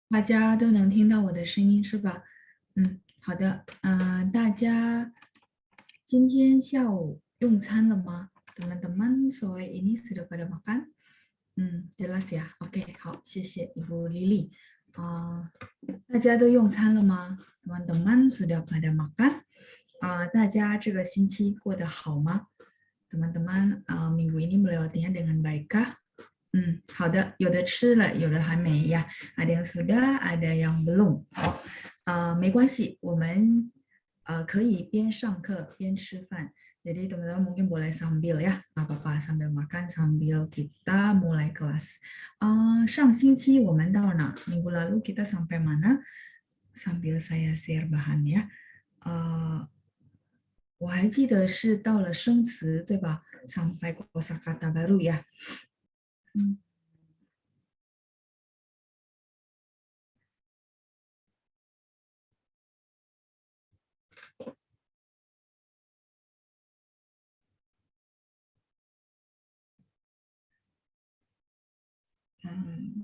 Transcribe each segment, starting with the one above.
大家都能听到我的声音是吧？好的。大家今天下午用餐了吗？Teman-teman sore ini sudah pada makan? Jelas ya. OK，好，谢谢Ibu Lily。大家都用餐了吗？Teman-teman sudah pada makan？大家这个星期过得好吗？Teman-teman minggu ini melewatinya dengan baikkah？好的，有的吃了，有的还没呀。Ada yang sudah, ada yang belum。好，没关系，我们可以边上课边吃饭。Jadi teman-teman mungkin boleh sambil ya, nggak apa-apa sambil makan sambil kita mulai kelas. 上星期我们到哪？Minggu lalu kita sampai mana? Sambil saya share bahan ya. 我还记得是到了生词，对吧？Sampai kosakata baru ya。嗯。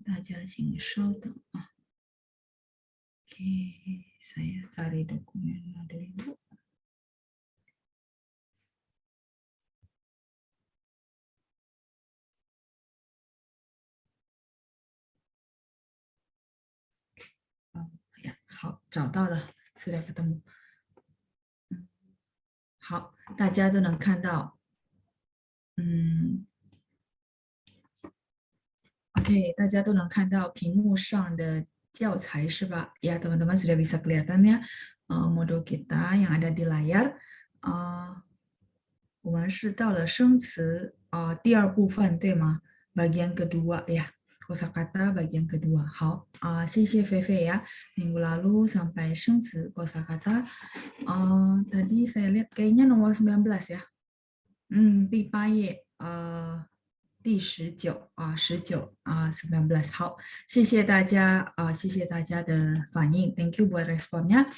大家请稍等啊。Oke, saya cari dokumen dulu. Ya, 好，找到了，资料ketemu。好，大家都能看到。OK，大家都能看到屏幕上的教材是吧？Ya, teman-teman sudah bisa kelihatan ya modul kita yang ada di layar。我们是到了生词第二部分对吗？Bagian kedua ya. Kosakata bagian kedua. 好谢谢菲菲ya. Minggu lalu sampai 生词 kosakata. Tadi saya lihat kayaknya nomor 19 ya. 第八页第1919。好，谢谢大家谢谢大家的反应，Thank you buat responnya。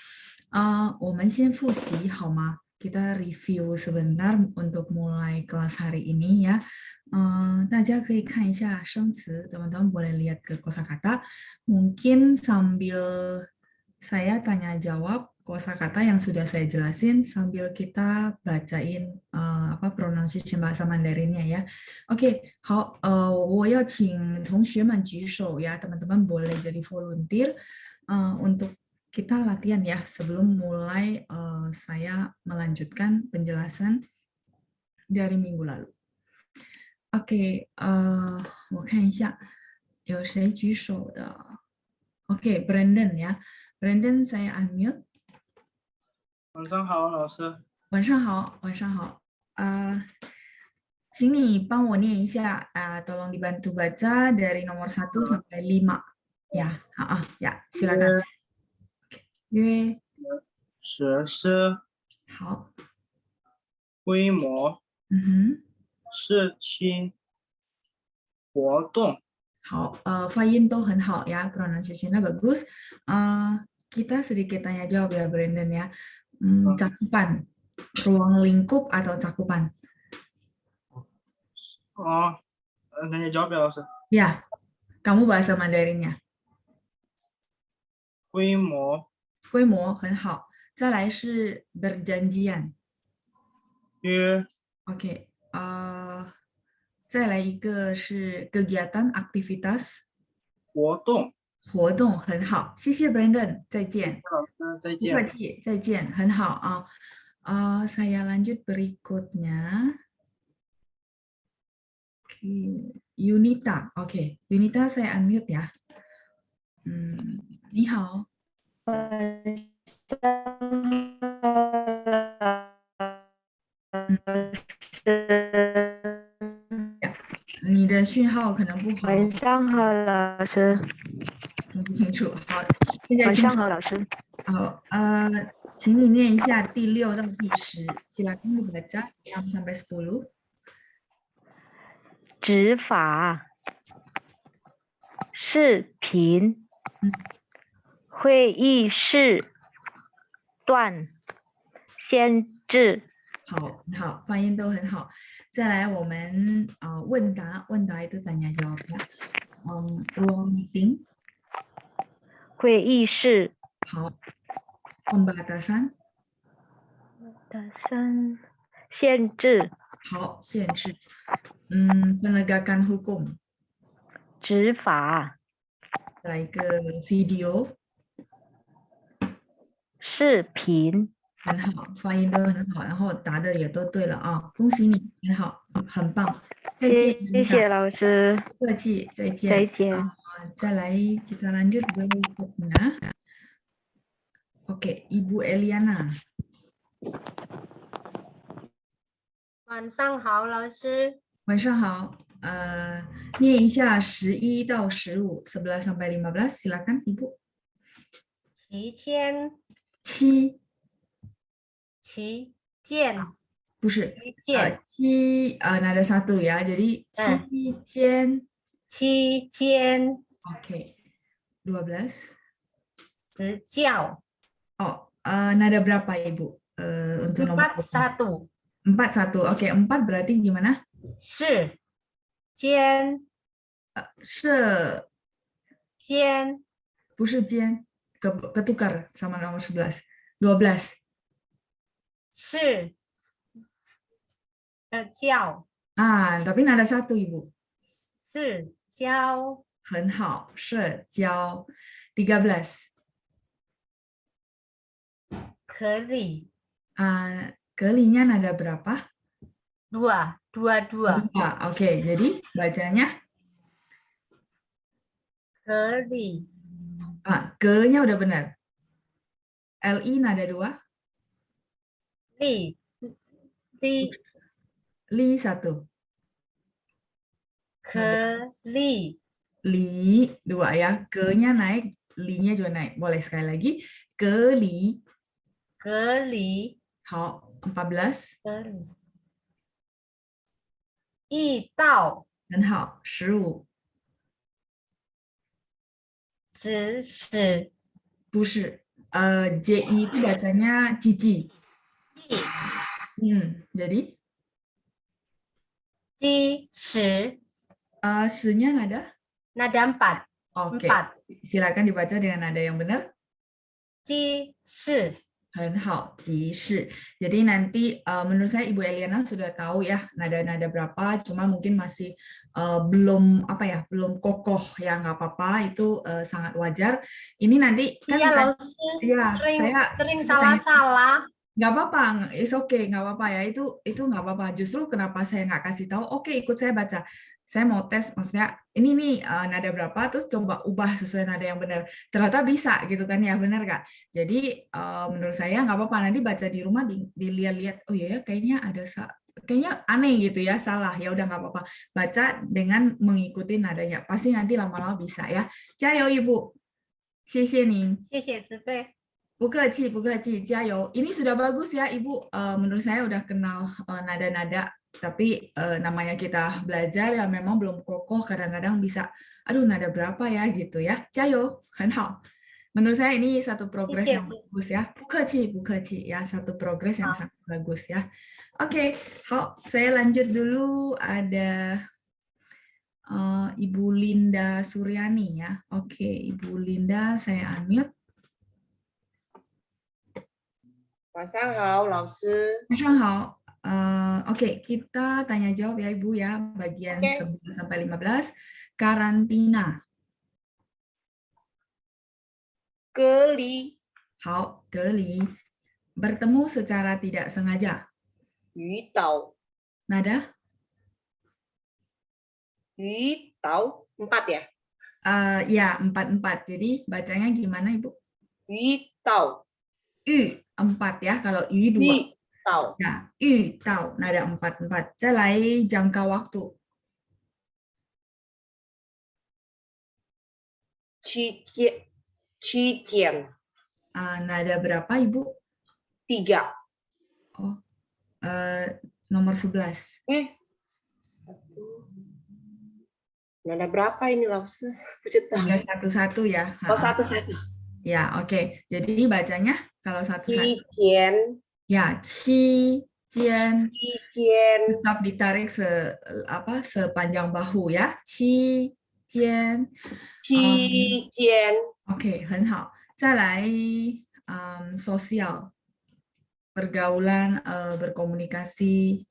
我们先复习好吗？Kita review sebentar untuk mulai kelas hari ini ya。大家可以看一下生词，teman-teman boleh lihat ke kosakata。Mungkin sambil saya tanya jawab kosakata yang sudah saya jelasin sambil kita bacain apa pronunciation bahasa Mandarinnya ya. Oke, 好，我要请同学们举手ya, teman-teman boleh jadi volunteer untuk kita latihan ya sebelum mulai saya melanjutkan penjelasan dari minggu lalu. Oke, 我看一下有谁举手的。Oke, Brandon ya. Brandon saya unmute。晚上好，老师。晚上好，晚上好。请你帮我念一下tolong dibantu baca dari nomor 1 sampai 5. Ya, ya, silakan. 约实施好，规模事情活动好，发音都很好ya, pronunciation-nya bagus. Kita sedikit tanya jawab ya, Brandon ya. Cakupan, ruang lingkup atau cakupan? tanya jawab ya, 老师。 Ya, kamu bahasa Mandarinnya. 规模规模很好，再来是 berjanjian。约 OK，再来一个是 kegiatan aktivitas 活动。活动很好，谢谢 Brandon，再见。老师再不客见。气，再见，很好啊。saya lanjut berikutnya. Yunita, oke, Yunita saya unmute ya. 你好。你的讯号可能不好。晚上好，老师。听不清楚。好，现在晚清楚。上好，老师。好，请你念一下第6到第10。Silakan dibaca 6 sampai 10。执法、视频、会议室、段、限制。好，好，发音都很好。再来，我们问答，问答itu tanya jawabnya。ruang meeting，会议室，好，pembatasan，限制，好，限制。penegakan hukum，执法，来一个 video，视频，很好，发音都很好，然后答的也都对了啊，恭喜你，很好，很棒。再见，谢谢老师，不客气，再见。再见。再来kita lanjut berikutnya. Oke, Ibu Eliana. 晚上好，老师。晚上好。念一下11到15，11 sampai 15, silakan Ibu. 齐天，七齐见，不是齐见，七nada satu ya, jadi 期间。期间， Oke, 12. 执教， Oh, nada berapa Ibu? Untuk nomor 41， 41. Oke, 4 berarti gimana? 是间， Se 间， 不是间, ketukar sama nomor 11. 12. 是教， Tapi nada satu Ibu. 是教，很好，社交。13. 可以， Kelinya nada berapa? dua. Oke, jadi bacanya 可以， ke-nya udah benar. Li nada 2, 力，力， li 1. 可以， Li 2 ya, ke-nya naik, li-nya juga naik. Boleh sekali lagi. Keli. 隔离， 好, 14. 隔离，易到，很好, 15. 指使， 不是. JI itu bacanya cici. 即 Jadi 即使， sh-nya nada? nada 4. Oke, 4. silakan dibaca dengan nada yang benar. 即是，很好, 即是. Jadi nanti menurut saya Ibu Eliana sudah tahu ya nada-nada berapa, cuma mungkin masih belum belum kokoh ya, nggak apa-apa, itu sangat wajar. Ini nanti kan iya, Laus, ya, sering salah-salah. Nggak apa-apa, it's okay, nggak apa-apa ya, itu nggak apa-apa. Justru kenapa saya nggak kasih tahu, oke, ikut saya baca. Saya mau tes, maksudnya ini nih nada berapa, terus coba ubah sesuai nada yang benar. Ternyata bisa gitu kan ya, benar Kak? Jadi menurut saya nggak apa-apa, nanti baca di rumah dilihat-lihat, oh iya ya kayaknya kayaknya aneh gitu ya, salah, ya udah nggak apa-apa. Baca dengan mengikuti nadanya, pasti nanti lama-lama bisa ya. Jayo Ibu, 谢谢您。谢谢子贝。不客气，不客气，加油。Ini sudah bagus ya Ibu, menurut saya udah kenal nada-nada, tapi namanya kita belajar ya memang belum kokoh, kadang-kadang bisa, aduh nada berapa ya gitu ya. Jayo, 很好。Menurut saya ini satu progres yang bagus ya. 不客气，不客气 ya, satu progres yang sangat bagus ya. Oke, saya lanjut dulu, ada Ibu Linda Suryani ya. Oke, Ibu Linda saya unmute. 晚上好，老师。晚上好. Oke, kita tanya jawab ya Ibu ya, bagian 11 sampai 15. Karantina. 隔离。好，隔离. Bertemu secara tidak sengaja. 晕倒。 Nada? 晕倒 4 ya? Ya, 4. Jadi bacanya gimana Ibu? 晕倒。 Yu 4 ya, kalau yu 2. 晕倒。 Ya, yu tau, nada 4. Saya jangka waktu. 期间。 Nada berapa Ibu? 3. Oh, nomor 11. Nada berapa ini, Laus? Ada 11 ya. Oh, 11. Ya, oke. Jadi bacanya kalau 11. 期间。 Ya, 期间. 期间。 Tetap ditarik sepanjang bahu ya. 期间。期间， OK，很好。再来sosial pergaulan berkomunikasi.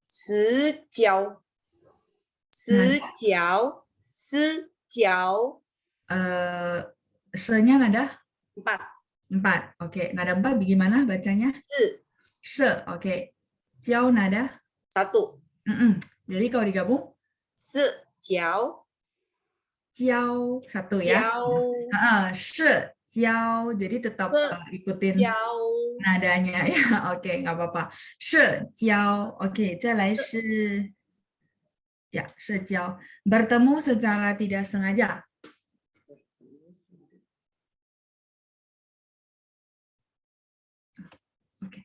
死角，死角，死角， se-nya nada 4, 4. Oke, nada 4 bagaimana bacanya? 4, Se, oke. Jiao nada. 1, Jadi kalau digabung 4角， jiao 1 ya. 角， Se, jiao. Jadi tetap ikutin 角， nadanya ya. Oke, nggak apa-apa. Se, jiao. Oke, 再来是 ya, sejiao. Bertemu secara tidak sengaja. Oke.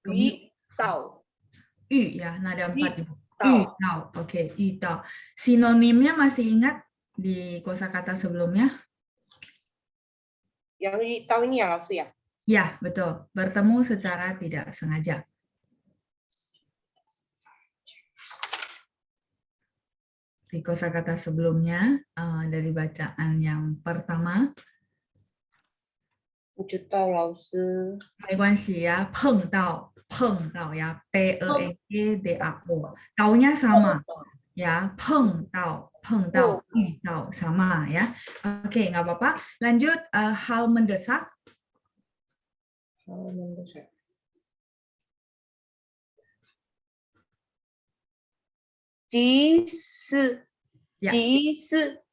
遇到， Yu ya, nada 4 Ibu. 到， Yudao. Oke, yudao. Sinonimnya masih ingat di kosakata sebelumnya? yang 遇到 ini ya 老师呀？ Ya, betul. Bertemu secara tidak sengaja. Di kosakata sebelumnya, dari bacaan yang pertama, 不知道老师，没关系ya, 碰到ya, P-E-N-G-D-A-O. Taunya sama ya, 碰到 遇到 sama ya. Oke, nggak apa-apa. Lanjut, hal mendesak. 好，mendesak. 急事， Ya. 急事，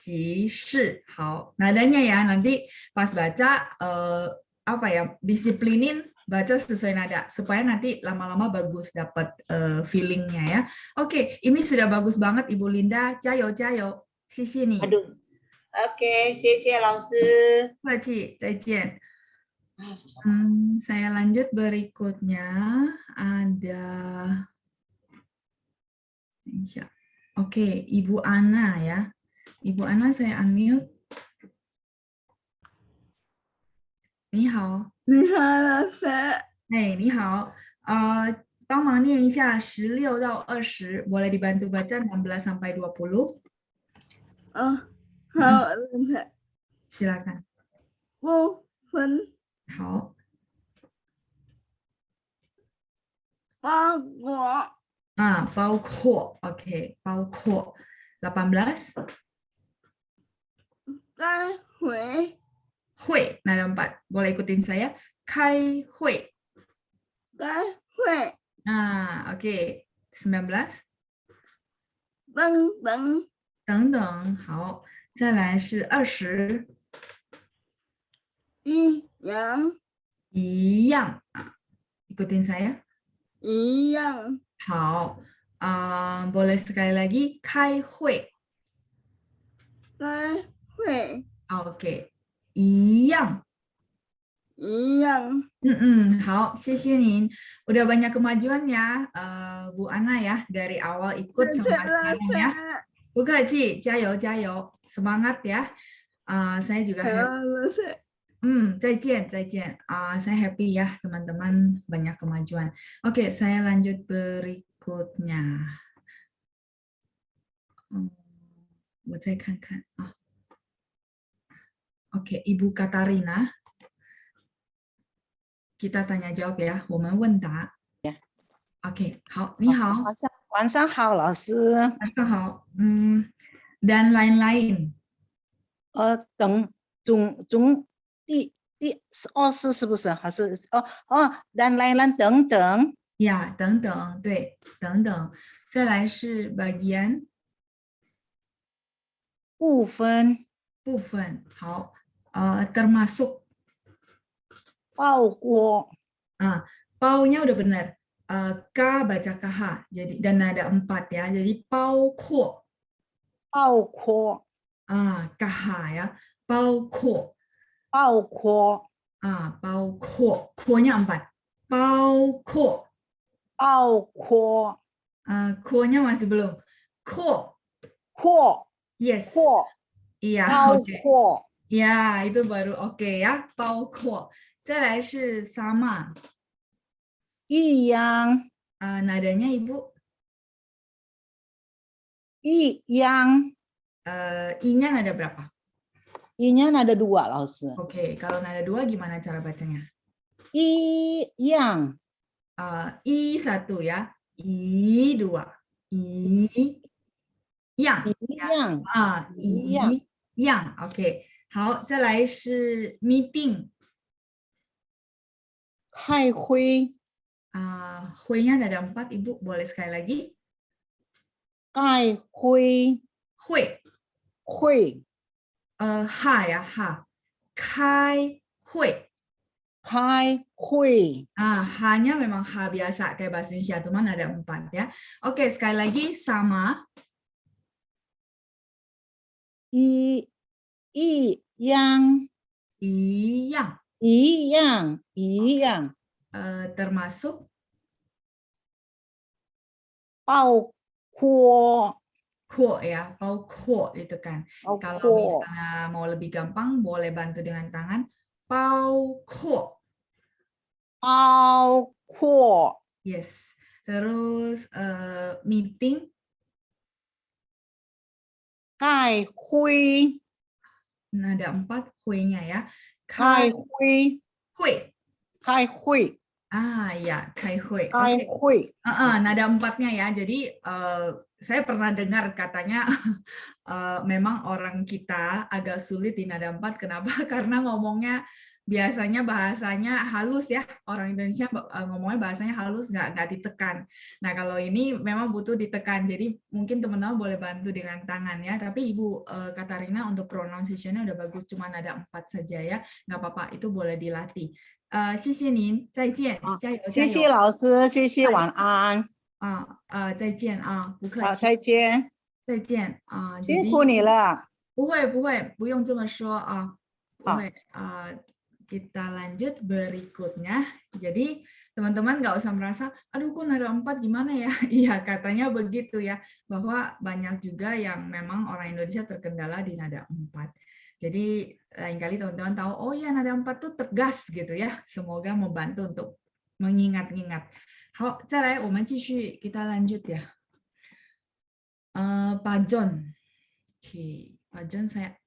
急事. Hao. Nadanya ya, nanti pas baca apa ya, disiplinin baca sesuai nada supaya nanti lama-lama bagus dapat feelingnya ya. Oke, ini sudah bagus banget Ibu Linda. Jayo, jayo. Sisi nih. aduh. Oke, 谢谢老师。客气，再见。 Ah, susah. Saya lanjut berikutnya ada Oke, Ibu Ana ya. Ibu Ana saya unmute. 你好。你好，老师。哎，你好。帮忙念一下16到20, boleh dibantu baca 16 sampai 20? 哦，好，老师。 Silakan. 部分好，包括包括 OK， 包括 18. 开会，会 nada 4, boleh ikutin saya. 开会。开会， Oke. 19. 等等，等等，好，再来是20，一样，一样ikutin saya。一样，好，boleh sekali lagi 开会。开会， Oke，一样。一样。好，谢谢您。Udah banyak kemajuan ya, Bu Ana ya, dari awal ikut 谢谢 sampai 老 sekarang ya. 师。 Bu Keci, jayo, jayo. Semangat ya. Saya juga 好， happy. 老师。 再见, 再见. Saya happy ya, teman-teman banyak kemajuan. Oke, saya lanjut berikutnya. 我再看看啊。Oke, Ibu Katarina. Kita tanya jawab ya, 我们问答。Oke, 好，你好。晚上好，老师。晚上好。dan lain-lain. 第24是不是？还是dan lain-lain 等等。呀，等等，对，等等。再来是 bagian 部分。部分，好。termasuk 包括。 Pau-nya udah benar. K baca KH. Jadi dan ada 4 ya. Jadi 包括。包括。KH ya. 包括。包括。包括。Ko-nya 4. 包括。包括。Ko-nya masih belum. Ko. 括。 Yes. 括。 Iya, 包 oke. 括。 Ya, itu baru oke ya. 包括。再来是 sama. 一样。 Nadanya Ibu? yang. I-nya nada berapa? I-nya nada 2, Lause. Oke, kalau nada 2 gimana cara bacanya? Yang. I1 ya. I2. I yang. Yang. I yang. Oke. 好，再来是 meeting。开会。会-nya ada 4, Ibu. Boleh sekali lagi? 开会。会。会。ha ya, ha. 开会。开会。H-nya memang H biasa kayak bahasa Indonesia, cuman ada 4 ya. Oke, sekali lagi sama. Yang. Termasuk 包括 ya, 包括itu kan. Kalau misalnya mau lebih gampang, boleh bantu dengan tangan. 包括 Yes. Terus meeting. 开会。 Ada 4 hui-nya ya. 开会。 会. 开会。 Ya, 开会. 开会。 Nada 4-nya ya. Jadi saya pernah dengar katanya memang orang kita agak sulit di nada 4. Kenapa? Karena ngomongnya biasanya bahasanya halus ya. Orang Indonesia ngomongnya bahasanya halus, nggak ditekan. Nah, kalau ini memang butuh ditekan. Jadi mungkin teman-teman boleh bantu dengan tangan ya. Tapi Ibu Katarina untuk pronunciation-nya udah bagus. Cuma nada 4 saja ya. Nggak apa-apa, itu boleh dilatih. 谢谢您，再见，加油，谢谢老师，谢谢，晚安。再见啊，不客气。再见。再见辛苦你了。不会，不用这么说啊。不会kita lanjut berikutnya. Jadi teman-teman nggak usah merasa, aduh kok nada 4 gimana ya? Iya, katanya begitu ya, bahwa banyak juga yang memang orang Indonesia terkendala di nada 4. Jadi lain kali teman-teman tahu, oh ya nada 4 tuh tegas gitu ya. Semoga membantu untuk mengingat-ingat. 好，再来我们继续 kita lanjut ya. Pak John. Oke, Pak John saya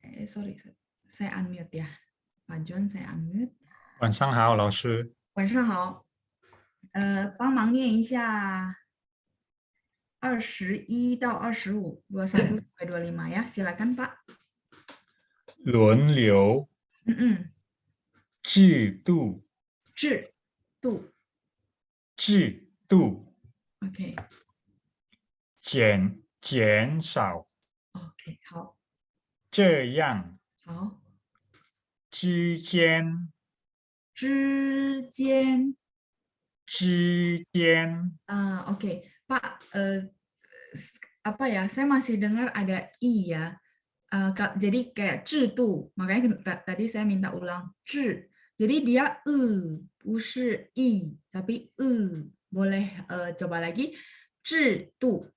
unmute ya. Pak John saya unmute. 晚上好，老师。晚上好。帮忙念一下21到25, 21 sampai 25 ya. Silakan Pak. 轮流。制度。制度。制度。 OK。减少。 OK， 好。这样。好。之间。之间。之间。Oke, Pak. Apa ya? Saya masih dengar ada i ya. Jadi kayak 制度, makanya tadi saya minta ulang 制. Jadi dia 不是 i, tapi boleh coba lagi 制度.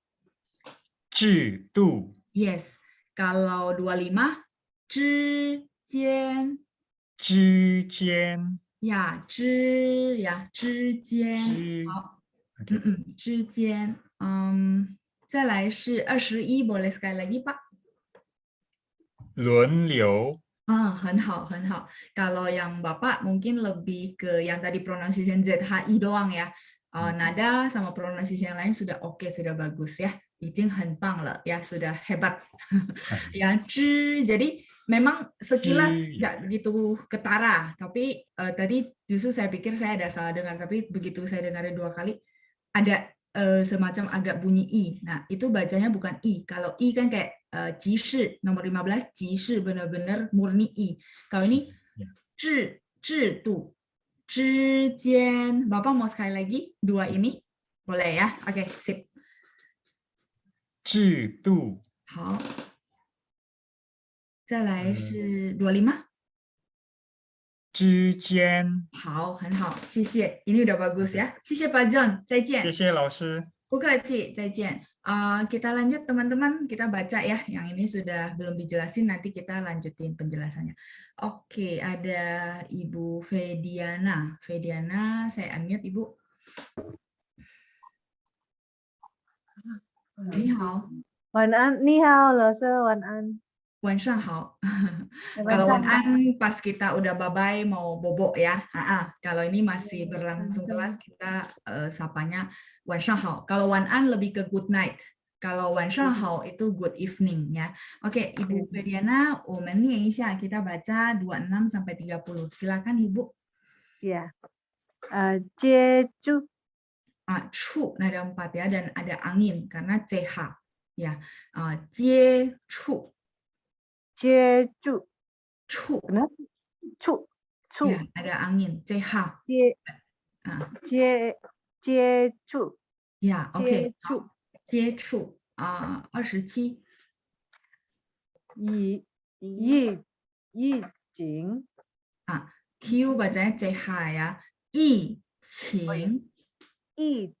制度. Yes. Kalau 25 之间. 之间. Ya, 之间. 好。之间. 再来是21, boleh sekali lagi Pak. 轮流。很好，很好. Kalau yang Bapak mungkin lebih ke yang tadi pronunciation ZHI doang ya. Nada sama pronunciation yang lain sudah oke, sudah bagus ya. 已经很棒了 ya, sudah hebat. Ya, jadi memang sekilas nggak begitu ketara, tapi tadi justru saya pikir saya ada salah dengar, tapi begitu saya dengar 2 kali ada semacam agak bunyi i. Nah, itu bacanya bukan i. Kalau i kan kayak 集市 nomor 15, 集市 benar-benar murni i. Kalau ini 制度 之间. Bapak mau sekali lagi 2 ini? Boleh ya? Oke, sip. 制度. 好。再来是25. 之间。好，很好，谢谢。Ini udah bagus ya. 谢谢 Pak John. 再见。谢谢老师。不客气，再见. Kita lanjut teman-teman, kita baca ya. Yang ini sudah belum dijelasin, nanti kita lanjutin penjelasannya. Oke, ada Ibu Fediana. Fediana, saya unmute Ibu. 你好。晚安，你好，老师，晚安。晚上好.晚 Kalau 上 one an pas kita udah bye-bye mau bobo ya. Kalau ini masih berlangsung kelas kita sapanya 晚上好. Kalau one an lebih ke good night. Kalau 晚上好 itu good evening ya. Oke, Ibu Fediana, 我们念一下, kita baca 26 sampai 30. Silakan Ibu. Ya. 接住 Cu, nada 4 ya, dan ada angin karena CH ya. 接触接住 cu benar 触触 ya, ada angin CH 接 啊 接触 ya, oke. 接触接触27疫情 Q bacanya CH ya. 疫情疫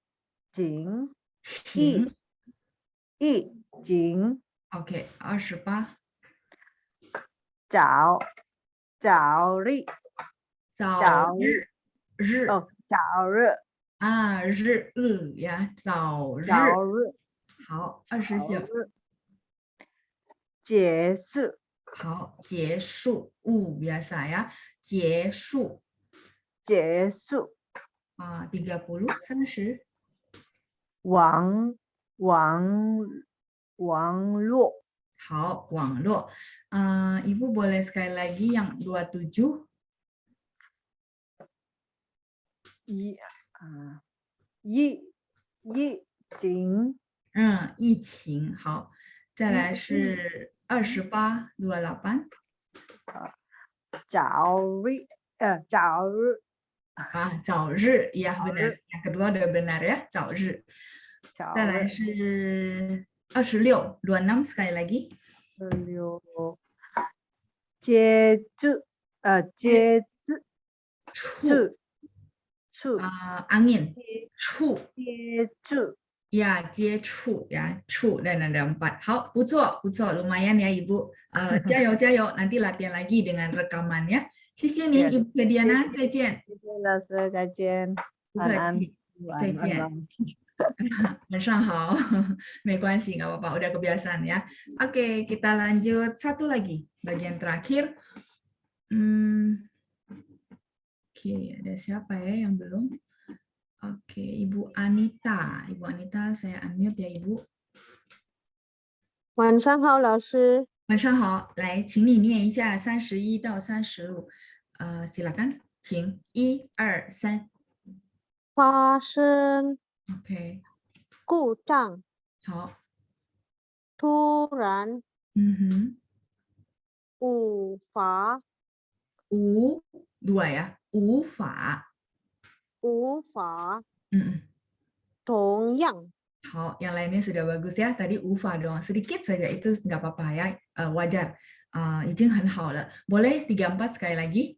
情情疫情 oke. 28早日早日哦早日日ya, 早日早日好。早29日结束好，结束biasa ya. 结束结束30 30网络好，网络. Ibu boleh sekali lagi yang 27. 疫情疫情好，再来是28 28早日早日 ya benar. Yang kedua udah benar ya, 早日. 再来早日是26 26 sekali lagi. 接住触 angin 触 接住 ya, 接触 ya, 触 dan ada 4. 好，不错不错, lumayan ya Ibu. 加油加油, nanti latihan lagi dengan rekaman ya. 谢谢您 Ibu Fediana, 再见。谢谢老师，再见，不客晚安气，再见。晚上好, 没关系, nggak apa-apa, udah kebiasaan ya. Oke, kita lanjut satu lagi, bagian terakhir. Oke, ada siapa ya yang belum? Oke, Ibu Anita. Ibu Anita, saya unmute ya Ibu. 晚上好，老师。晚上好，来，请你念一下31到35。silakan, 请1、2、3。发生 OK， 故障，好，突然无法dua ya, 无法。同样 好, yang lainnya sudah bagus ya. Tadi ufa doang, sedikit saja itu nggak apa-apa ya, wajar. 已经很好了. Boleh 34 sekali lagi?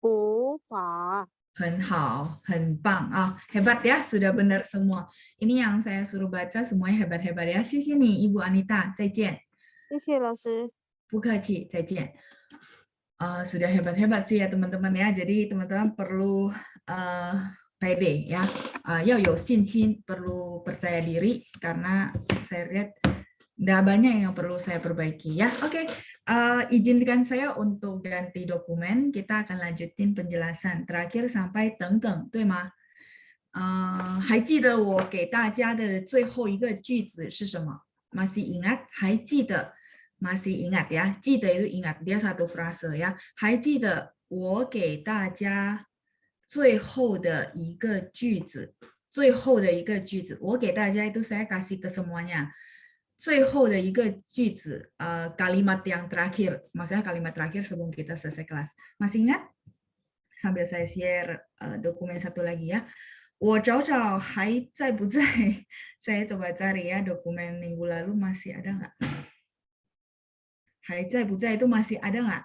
无法很好, 很棒啊, hebat ya, sudah benar semua. Ini yang saya suruh baca semuanya hebat-hebat ya. 谢谢你, Ibu Anita, 再见。谢谢老师。不客气, 再见。sudah hebat-hebat sih ya teman-teman ya. Jadi teman-teman perlu pede ya, 要有信心, perlu percaya diri karena saya lihat nggak banyak yang perlu saya perbaiki ya. Oke, izinkan saya untuk ganti dokumen. Kita akan lanjutin penjelasan terakhir sampai 等等，对吗？还记得我给大家的最后一个句子是什么？ Masih ingat? 还记得 masih ingat ya? 记得 itu ingat, dia satu frase ya. 还记得我给大家最后的一个句子，最后的一个句子，我给大家itu saya kasih ke semuanya. 最后的一个句子, kalimat yang terakhir, maksudnya kalimat terakhir sebelum kita selesai kelas. Masih ingat? Sambil saya share dokumen satu lagi ya. 我找找还在不在? Saya coba cari ya, dokumen minggu lalu masih ada nggak? 还在不在 itu masih ada nggak?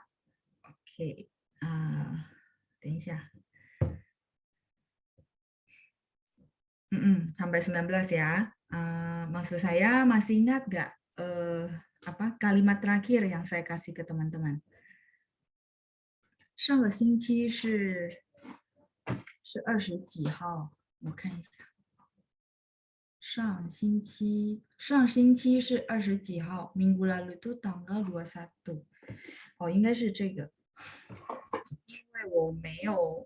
Oke, 等一下。sampai 19 ya. Maksud saya masih ingat nggak kalimat terakhir yang saya kasih ke teman-teman? 上个星期是20几号？我看一下。上星期是20几号，minggu lalu itu tanggal 21。哦，应该是这个，因为我没有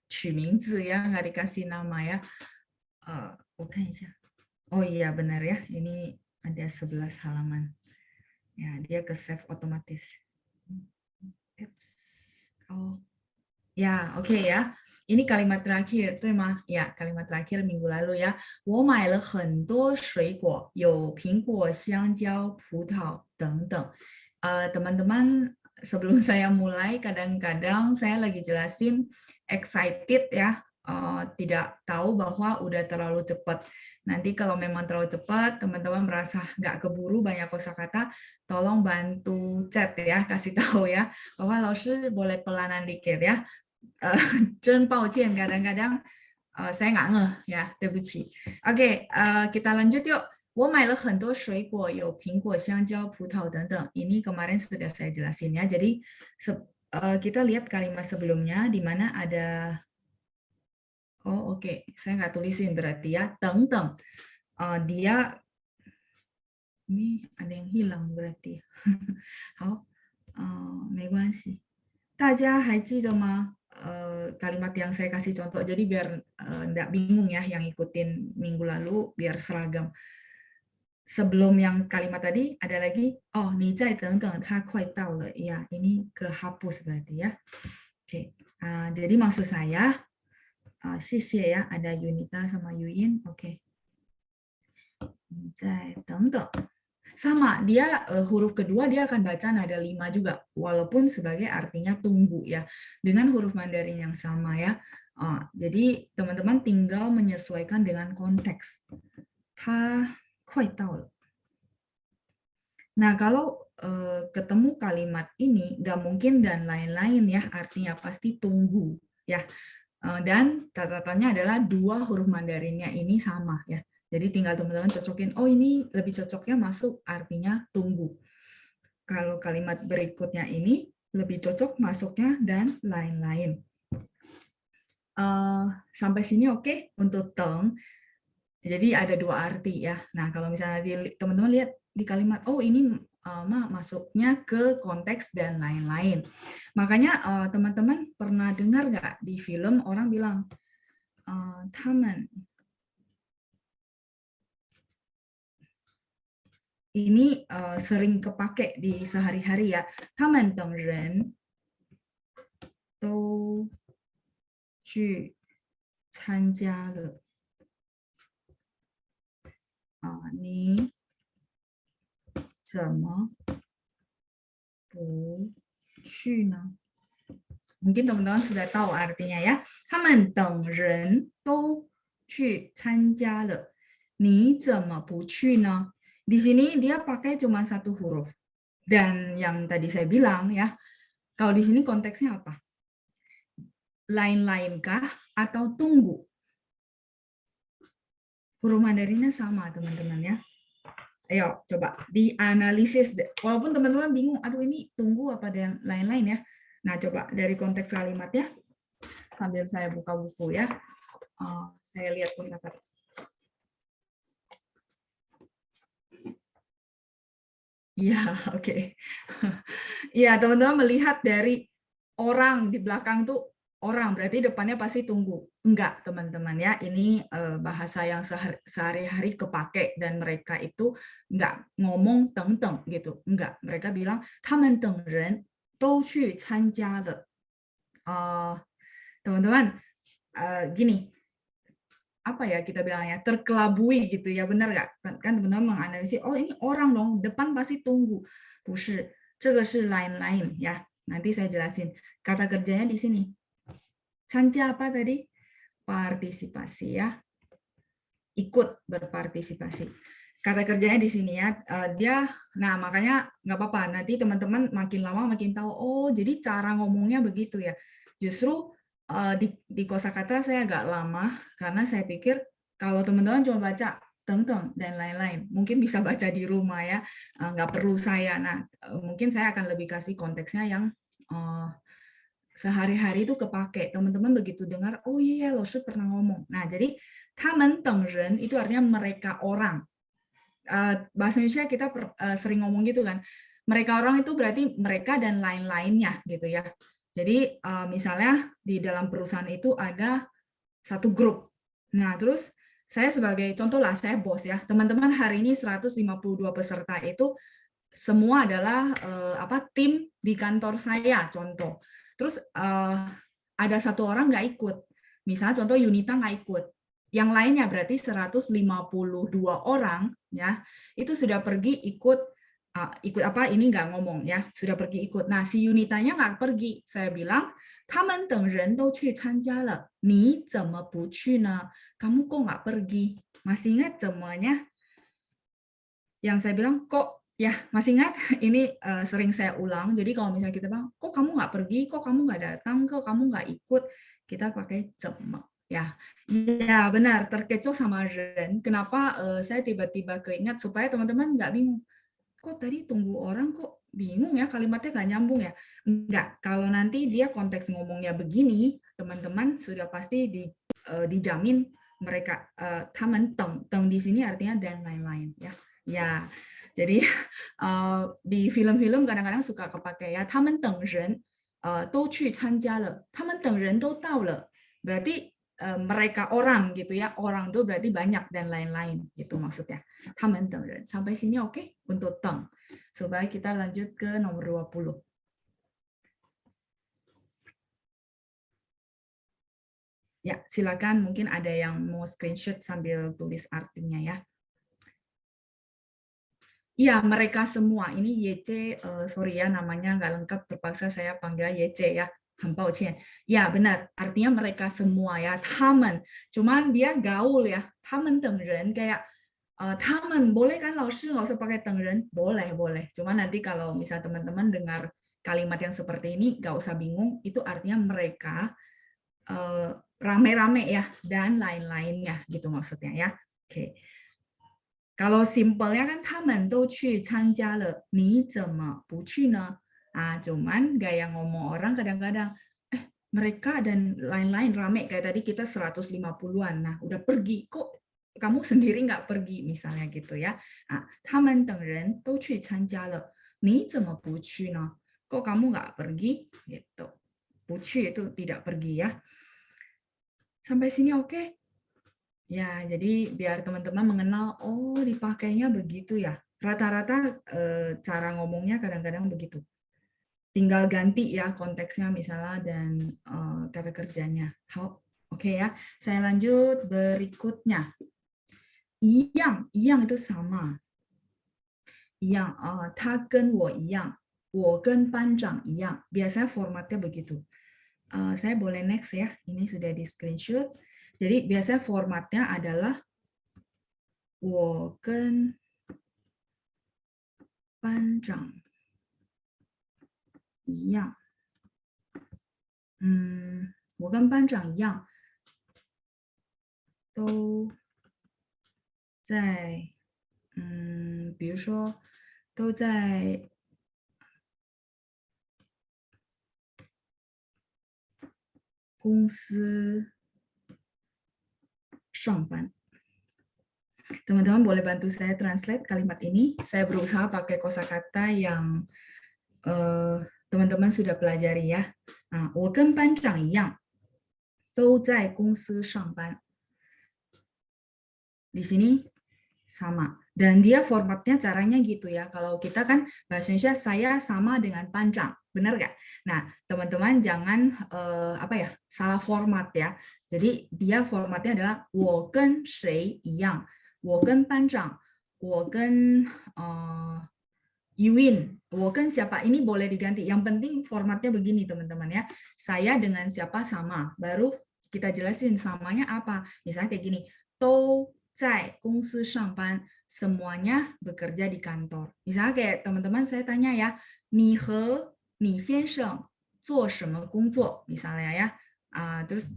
取名字ya, nggak dikasih nama ya. 我看一下。Oh iya benar ya, ini ada 11 halaman. Ya, dia ke save otomatis. Oh, ya, oke ya. Ini kalimat terakhir, 对吗？ Ya, kalimat terakhir minggu lalu ya. 我买了很多水果，有苹果、香蕉、葡萄等等。Teman-teman, sebelum saya mulai, kadang-kadang saya lagi jelasin excited ya, tidak tahu bahwa udah terlalu cepat. Nanti kalau memang terlalu cepat, teman-teman merasa nggak keburu banyak kosakata, tolong bantu chat ya, kasih tahu ya, bahwa 老师 boleh pelanan dikit ya. 真抱歉 kadang-kadang saya nggak ngeh ya, 对不起。Oke, kita lanjut yuk. 我买了很多水果，有苹果、香蕉、葡萄等等。Ini kemarin sudah saya jelasin ya. Jadi kita lihat kalimat sebelumnya di mana ada oke, saya nggak tulisin berarti ya. 等等， dia ini ada yang hilang berarti. 好，没关系。大家还记得吗？ kalimat yang saya kasih contoh, jadi biar nggak bingung ya yang ikutin minggu lalu, biar seragam. Sebelum yang kalimat tadi ada lagi, oh, 你再等等，它快到了. Ya, ini kehapus berarti ya. Oke, jadi maksud saya, 谢谢 ya, ada Yunita sama Yuyin. Oke. 你再等等. Sama, dia huruf kedua dia akan baca nada 5 juga, walaupun sebagai artinya tunggu ya, dengan huruf Mandarin yang sama ya. Jadi teman-teman tinggal menyesuaikan dengan konteks. Ta kuai tau. Nah, kalau ketemu kalimat ini nggak mungkin dan lain-lain ya, artinya pasti tunggu ya. Dan catatannya adalah 2 huruf Mandarinnya ini sama ya. Jadi tinggal teman-teman cocokin, oh ini lebih cocoknya masuk artinya tunggu. Kalau kalimat berikutnya ini lebih cocok masuknya dan lain-lain. Sampai sini oke untuk teng. Jadi ada 2 arti ya. Nah kalau misalnya teman-teman lihat di kalimat, oh ini masuknya ke konteks dan lain-lain. Makanya teman-teman pernah dengar nggak di film orang bilang, taman. Ini sering kepake di sehari-hari ya. 他们等人都去参加了。你怎么不去呢？ Mungkin teman-teman sudah tahu artinya ya. 他们等人都去参加了。你怎么不去呢？ Di sini dia pakai cuma 1 huruf. Dan yang tadi saya bilang ya, kalau di sini konteksnya apa? Lain-lainkah atau tunggu? Huruf Mandarinnya sama teman-teman ya. Ayo coba dianalisis. Walaupun teman-teman bingung, aduh ini tunggu apa dan lain-lain ya. Nah coba dari konteks kalimatnya, sambil saya buka buku ya. Saya lihat kosakata. Ya, oke. Ya, teman-teman melihat dari orang di belakang tuh orang, berarti depannya pasti tunggu. Enggak, teman-teman ya. Ini bahasa yang sehari-hari kepake dan mereka itu enggak ngomong teng-teng gitu. Enggak, mereka bilang 他们等人都去参加了. Teman-teman, gini. Apa ya kita bilangnya, terkelabui gitu ya, benar nggak? Kan teman-teman menganalisis, oh ini orang dong, depan pasti tunggu. 不是，这个是 lain-lain ya. Nanti saya jelasin. Kata kerjanya di sini. 参加 apa tadi? Partisipasi ya. Ikut berpartisipasi. Kata kerjanya di sini ya. Nah makanya nggak apa-apa. Nanti teman-teman makin lama makin tahu, oh jadi cara ngomongnya begitu ya. Justru di kosakata saya agak lama karena saya pikir kalau teman-teman cuma baca teng-teng dan lain-lain, mungkin bisa baca di rumah ya, nggak perlu saya. Nah, mungkin saya akan lebih kasih konteksnya yang sehari-hari itu kepake. Teman-teman begitu dengar, oh iya, Losu pernah ngomong. Nah, jadi 他们等人itu artinya mereka orang. Bahasa Indonesia kita sering ngomong gitu kan. Mereka orang itu berarti mereka dan lain-lainnya gitu ya. Jadi misalnya di dalam perusahaan itu ada satu grup. Nah, terus saya sebagai contoh lah, saya bos ya. Teman-teman hari ini 152 peserta itu semua adalah tim di kantor saya, contoh. Terus ada satu orang nggak ikut. Misalnya contoh Yunita nggak ikut. Yang lainnya berarti 152 orang ya, itu sudah pergi ikut ini nggak ngomong ya, sudah pergi ikut. Nah, si Yunitanya nggak pergi. Saya bilang, 他们等人都去参加了，你怎么不去呢？ Kamu kok nggak pergi? Masih ingat semuanya? Yang saya bilang, kok ya masih ingat? Ini sering saya ulang. Jadi kalau misalnya kita bilang, kok kamu nggak pergi? Kok kamu nggak datang? Kok kamu nggak ikut? Kita pakai 怎么 ya. Ya benar, terkecoh sama ren. Kenapa saya tiba-tiba keingat supaya teman-teman nggak bingung. Kok tadi tunggu orang kok bingung ya, kalimatnya nggak nyambung ya. Enggak, kalau nanti dia konteks ngomongnya begini, teman-teman sudah pasti dijamin mereka tamen teng di sini artinya dan lain-lain ya. Ya. Jadi di film-film kadang-kadang suka kepake ya, 他们等人都去参加了，他们等人都到了. Berarti mereka orang gitu ya, orang itu berarti banyak dan lain-lain gitu maksudnya. 他们等人. Sampai sini oke untuk teng. Supaya kita lanjut ke nomor 20. Ya, silakan mungkin ada yang mau screenshot sambil tulis artinya ya. Iya, mereka semua. Ini YC, sorry ya namanya nggak lengkap, terpaksa saya panggil YC ya. 很抱歉. Ya, benar. Artinya mereka semua ya. 他们. Cuman dia gaul ya. 他们等人 kayak 他们 boleh kan 老师 nggak usah pakai 等人? Boleh, boleh. Cuman nanti kalau misal teman-teman dengar kalimat yang seperti ini nggak usah bingung, itu artinya mereka rame-rame ya dan lain-lainnya gitu maksudnya ya. Oke. Kalau simpelnya kan 他们都去参加了，你怎么不去呢? Cuman gaya ngomong orang kadang-kadang mereka dan lain-lain rame kayak tadi kita 150-an. Nah, udah pergi kok kamu sendiri nggak pergi misalnya gitu ya. 他们等人都去参加了，你怎么不去呢? Kok kamu nggak pergi gitu. 不去itu tidak pergi ya. Sampai sini oke? Ya, jadi biar teman-teman mengenal, oh dipakainya begitu ya. Rata-rata cara ngomongnya kadang-kadang begitu. Tinggal ganti ya konteksnya misalnya dan kata kerjanya. Oke ya, saya lanjut berikutnya. 一样itu sama. 一样他跟我一样，我跟班长一样. Biasanya formatnya begitu. Saya boleh next ya. Ini sudah di screenshot. Jadi biasanya formatnya adalah 我跟班长一样。我跟班长一样，都在比如说都在公司上班. Teman-teman boleh bantu saya translate kalimat ini. Saya berusaha pakai kosakata yang teman-teman sudah pelajari ya. 我跟班长一样，都在公司上班. Di sini sama. Dan dia formatnya caranya gitu ya. Kalau kita kan bahasa Indonesia saya sama dengan pancang. Benar nggak? Nah, teman-teman jangan salah format ya. Jadi dia formatnya adalah 我跟谁一样，我跟班长，我跟Yuin, 我跟siapa, ini boleh diganti. Yang penting formatnya begini teman-teman ya. Saya dengan siapa sama. Baru kita jelasin samanya apa. Misalnya kayak gini. 都在公司上班, semuanya bekerja di kantor. Misalnya kayak teman-teman saya tanya ya, 你和你先生做什么工作? Misalnya ya. Terus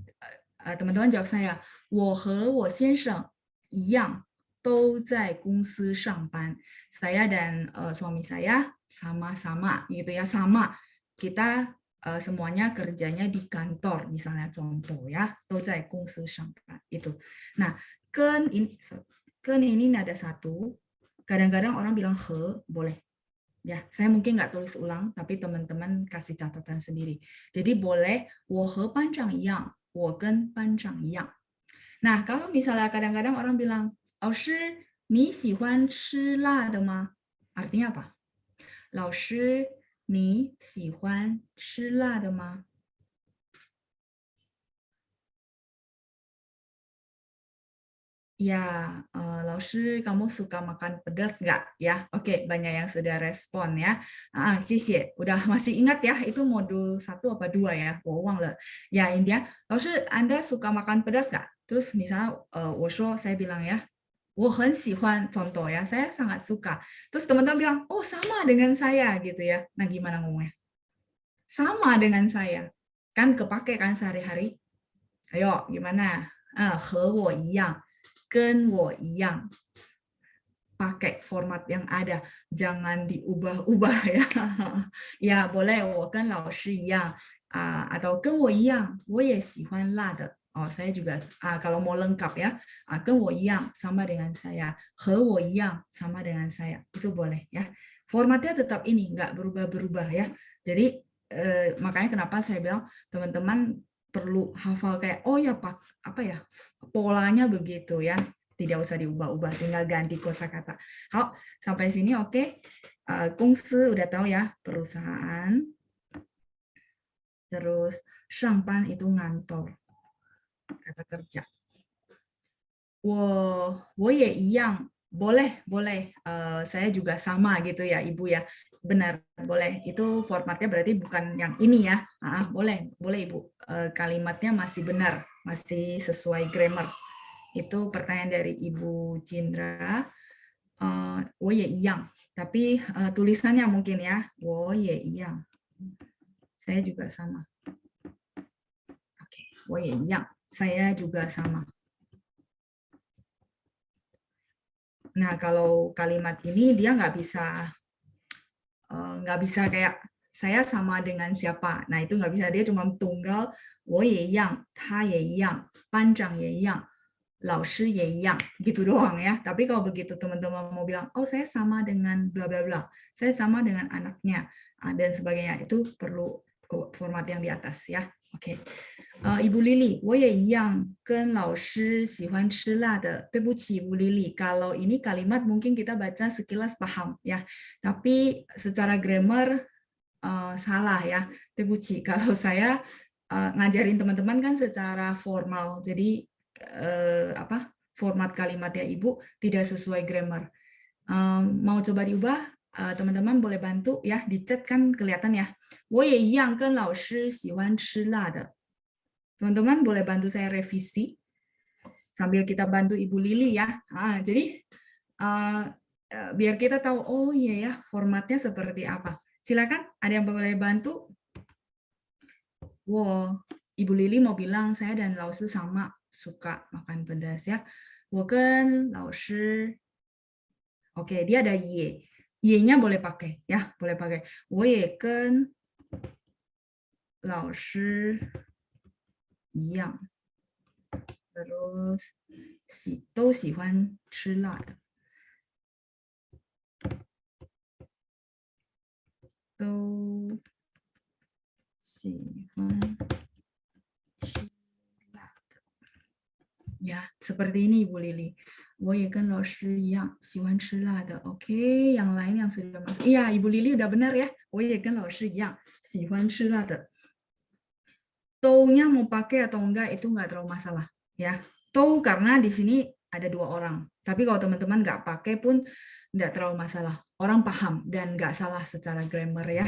teman-teman jawab saya, 我和我先生一样都在公司上班. Saya dan suami saya sama-sama gitu ya, sama. Kita semuanya kerjanya di kantor, misalnya contoh ya, 都在公司上班 itu. Nah, ken ini ada satu. Kadang-kadang orang bilang he, boleh. Ya, saya mungkin nggak tulis ulang, tapi teman-teman kasih catatan sendiri. Jadi boleh 我和班长一样，我跟班长一样. Nah, kalau misalnya kadang-kadang orang bilang, 老师，你喜欢吃辣的吗? Artinya apa? 老师，你喜欢吃辣的吗? Ya, 老师, kamu suka makan pedas nggak? Ya, oke, banyak yang sudah respon ya. Xie xie, udah masih ingat ya? Itu modul 1 apa 2 ya? 我忘了. Ya, India, 老师, Anda suka makan pedas nggak? Terus misalnya, 我说, saya bilang ya, 我很喜欢, contoh ya, saya sangat suka. Terus teman-teman bilang, oh sama dengan saya gitu ya. Nah, gimana ngomongnya? Sama dengan saya. Kan kepake kan sehari-hari? Ayo, gimana? 和我一样. 跟我一样, pakai format yang ada, jangan diubah-ubah ya. Ya boleh 我跟老师一样, atau 跟我一样, 我也喜欢辣的. Oh, saya juga kalau mau lengkap ya, 跟我一样 sama dengan saya, 和我一样 sama dengan saya, itu boleh ya. Formatnya tetap ini, nggak berubah-berubah ya. Jadi makanya kenapa saya bilang teman-teman perlu hafal kayak oh ya Pak, apa ya, polanya begitu ya, tidak usah diubah-ubah, tinggal ganti kosakata. Hao, sampai sini oke. Kungsi udah tahu ya, perusahaan. Terus shangban itu ngantor, kata kerja. 我也一样, boleh, saya juga sama gitu ya Ibu ya. Benar, boleh. Itu formatnya berarti bukan yang ini ya. Boleh Ibu. Kalimatnya masih benar, masih sesuai grammar. Itu pertanyaan dari Ibu Cindra. 我也一样. Tapi tulisannya mungkin ya. 我也一样. Saya juga sama. Oke, 我也一样. Saya juga sama. Nah, kalau kalimat ini dia nggak bisa kayak saya sama dengan siapa. Nah, itu nggak bisa. Dia cuma tunggal, 我也一样, 他也一样, 班长也一样, 老师也一样, gitu doang ya. Tapi kalau begitu teman-teman mau bilang, oh saya sama dengan bla bla bla, saya sama dengan anaknya, dan sebagainya, itu perlu format yang di atas ya. Oke. Ibu Lili, 我也一样跟老师喜欢吃辣的. 对不起, Ibu Lili. Kalau ini kalimat mungkin kita baca sekilas paham ya, tapi secara grammar salah ya. 对不起, kalau saya ngajarin teman-teman kan secara formal, jadi format kalimatnya Ibu tidak sesuai grammar. Mau coba diubah? Teman-teman boleh bantu ya, di chat kan kelihatan ya. 我也一样跟老师喜欢吃辣的. Teman-teman boleh bantu saya revisi sambil kita bantu Ibu Lili ya. Jadi biar kita tahu, oh iya ya, formatnya seperti apa. Silakan, ada yang boleh bantu? Wow, Ibu Lili mau bilang saya dan Lao Shi sama suka makan pedas ya. 我跟老师, oke, dia ada ye. Ye-nya boleh pakai ya, boleh pakai. 我也跟老师一样. Terus 都喜欢吃辣的. 都喜欢吃辣的. Ya, seperti ini Ibu Lili. 我也跟老师一样喜欢吃辣的. Oke, yang lain yang sudah masuk. Iya, Ibu Lili udah benar ya. 我也跟老师一样喜欢吃辣的. Tou-nya mau pakai atau enggak itu enggak terlalu masalah ya. Tou karena di sini ada 2 orang. Tapi kalau teman-teman enggak pakai pun enggak terlalu masalah. Orang paham dan enggak salah secara grammar ya.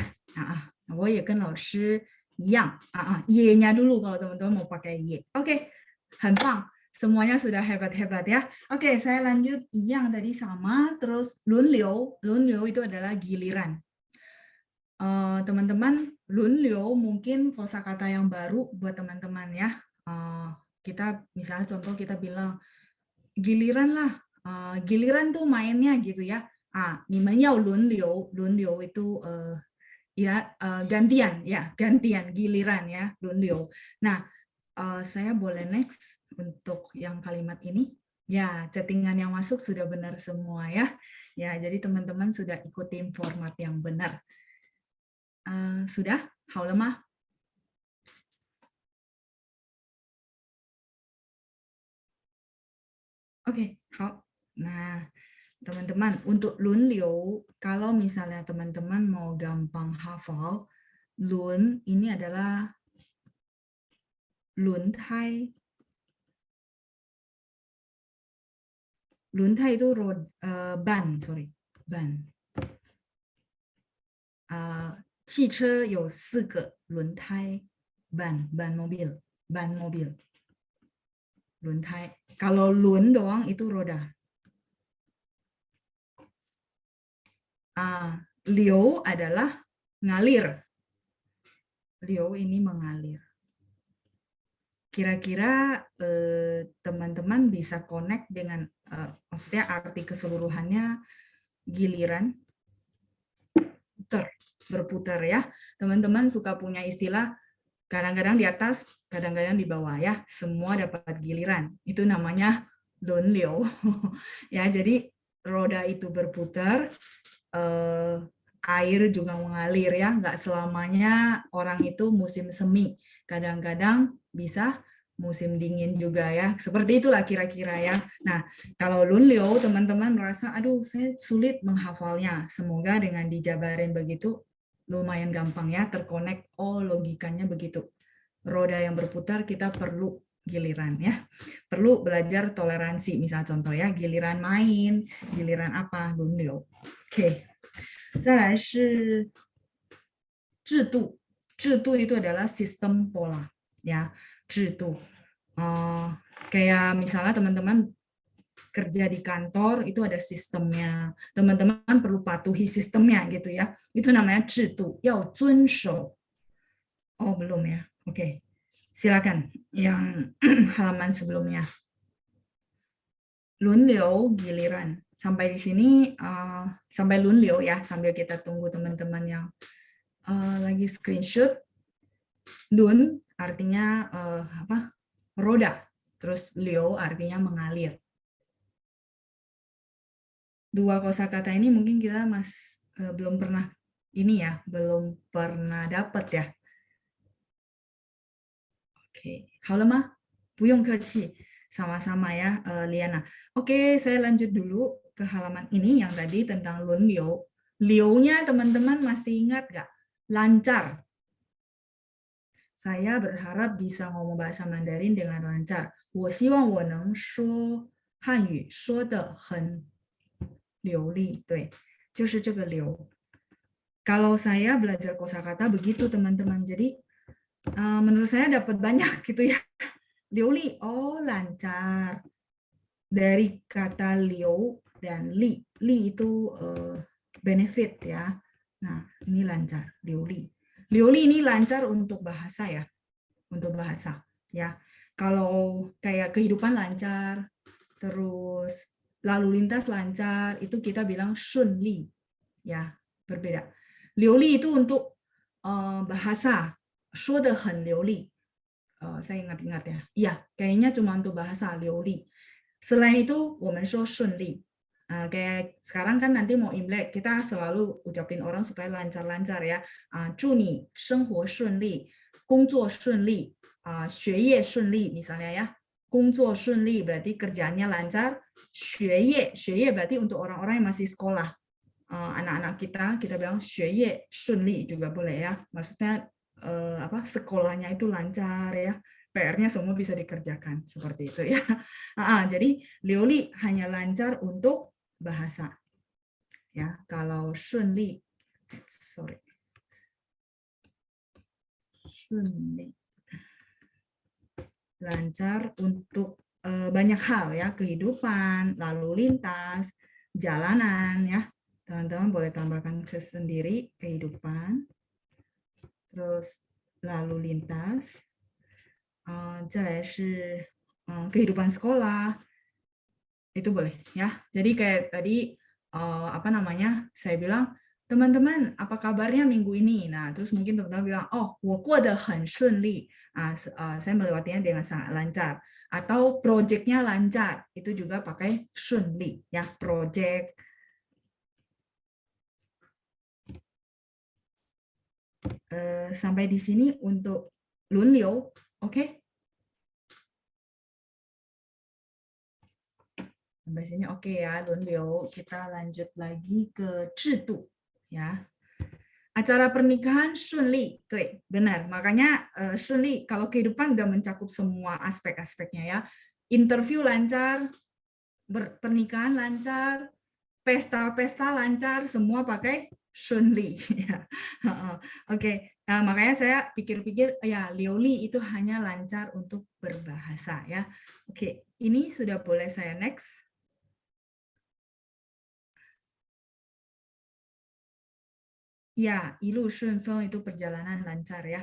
我也跟老师一样. Ye-nya dulu kalau teman-teman mau pakai ye. Oke, 很棒. Semuanya sudah hebat-hebat ya. Oke, saya lanjut. Yang tadi sama, terus lunliu. Lunliu itu adalah giliran. Teman-teman, lunliu mungkin kosakata yang baru buat teman-teman ya. Kita misalnya contoh kita bilang giliran lah. Giliran tuh mainnya gitu ya. 你们要轮流 itu ya gantian ya, gantian giliran ya, lunliu. Nah, saya boleh next untuk yang kalimat ini. Ya, chattingan yang masuk sudah benar semua ya. Ya, jadi teman-teman sudah ikutin format yang benar. Sudah? 好了吗? Oke, 好. Nah, teman-teman, untuk lunliu, kalau misalnya teman-teman mau gampang hafal, lun ini adalah luntai. Luntai itu ban, sorry, ban. 汽车有4个轮胎 ban mobil luntai. Kalau lun doang itu roda. Liu adalah ngalir. Liu ini mengalir. Kira-kira teman-teman bisa connect dengan maksudnya arti keseluruhannya giliran berputar ya. Teman-teman suka punya istilah kadang-kadang di atas, kadang-kadang di bawah ya. Semua dapat giliran. Itu namanya lunliu. Ya, jadi roda itu berputar, air juga mengalir ya. Nggak selamanya orang itu musim semi. Kadang-kadang bisa musim dingin juga ya. Seperti itulah kira-kira ya. Nah, kalau lunliu teman-teman merasa, aduh saya sulit menghafalnya. Semoga dengan dijabarin begitu lumayan gampang ya, terkonek. Oh, logikanya begitu. Roda yang berputar kita perlu giliran ya. Perlu belajar toleransi, misal contoh ya, giliran main, giliran apa, lunliu. Oke. 再来是制度. 制度 itu adalah sistem pola ya, 制度. Kayak misalnya teman-teman kerja di kantor itu ada sistemnya, teman-teman perlu patuhi sistemnya gitu ya, itu namanya 制度, 要遵守. Oh belum ya, oke. Silakan yang halaman sebelumnya. Lunliu giliran. Sampai di sini sampai lunliu ya, sambil kita tunggu teman-teman yang lagi screenshot. Lun artinya roda, terus liu artinya mengalir. Dua kosakata ini mungkin kita belum pernah ini ya, belum pernah dapat ya. Oke, 好了吗？不用客气，sama-sama ya, Liana. Oke, saya lanjut dulu ke halaman ini yang tadi tentang lunliu. Liu-nya teman-teman masih ingat nggak? Lancar. Saya berharap bisa ngomong bahasa Mandarin dengan lancar. 我希望我能说汉语说得很流利，对，就是这个流. Kalau saya belajar kosakata begitu teman-teman, jadi menurut saya dapat banyak gitu ya. Liuli, oh lancar. Dari kata liu dan li, li itu benefit ya. Nah ini lancar, liuli. Liuli ini lancar untuk bahasa ya, untuk bahasa ya. Kalau kayak kehidupan lancar, terus lalu lintas lancar, itu kita bilang shunli, ya berbeda. Liuli itu untuk bahasa, 说得很流利. Saya ingat-ingat ya, iya kayaknya cuma untuk bahasa 流利. Selain itu, 我们说顺利. Kayak sekarang kan nanti mau Imlek, kita selalu ucapin orang supaya lancar-lancar ya. 祝你生活顺利, 工作顺利, 学业顺利 misalnya ya. 工作顺利 berarti kerjaannya lancar. 学业 berarti untuk orang-orang yang masih sekolah. Anak-anak kita bilang 学业顺利 juga boleh ya. Maksudnya sekolahnya itu lancar ya. PR-nya semua bisa dikerjakan seperti itu ya. Jadi liuli hanya lancar untuk bahasa. Ya, kalau shunli, shunli lancar untuk banyak hal ya, kehidupan, lalu lintas, jalanan ya. Teman-teman boleh tambahkan ke sendiri kehidupan, terus lalu lintas, kehidupan sekolah, itu boleh ya. Jadi kayak tadi saya bilang teman-teman, apa kabarnya minggu ini? Nah, terus mungkin teman-teman bilang, oh, 我过得很顺利. Saya melewatinya dengan sangat lancar. Atau projectnya lancar, itu juga pakai 顺利 ya, project. Sampai di sini untuk 轮流, oke? Sampai sini oke ya, 轮流. Kita lanjut lagi ke 制度 ya. Acara pernikahan 顺利, benar. Makanya 顺利 kalau kehidupan udah mencakup semua aspek-aspeknya ya. Interview lancar, pernikahan lancar, pesta-pesta lancar, semua pakai 顺利 ya. Oke, makanya saya pikir-pikir ya Liu Li itu hanya lancar untuk berbahasa ya. Oke, ini sudah boleh saya next. Ya, 一路顺风 itu perjalanan lancar ya.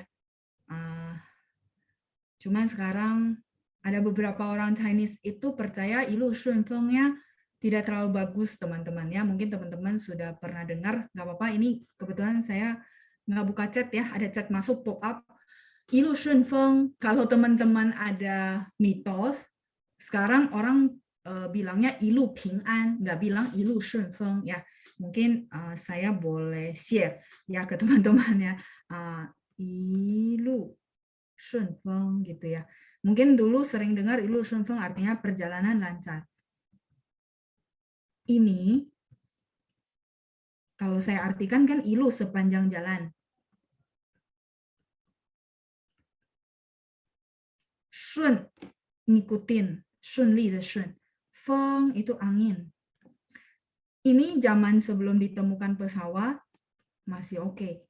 Cuman sekarang ada beberapa orang Chinese itu percaya 一路顺风-nya tidak terlalu bagus teman-teman ya. Mungkin teman-teman sudah pernah dengar, nggak apa-apa. Ini kebetulan saya nggak buka chat ya, ada chat masuk pop up. 一路顺风, kalau teman-teman ada mitos, sekarang orang bilangnya 一路平安, nggak bilang 一路顺风 ya. Mungkin saya boleh share ya ke teman-teman ya, 一路顺风 gitu ya. Mungkin dulu sering dengar 一路顺风 artinya perjalanan lancar. Ini kalau saya artikan kan 一路 sepanjang jalan. 顺 ngikutin, 顺利的顺, 风 itu angin. Ini zaman sebelum ditemukan pesawat masih oke.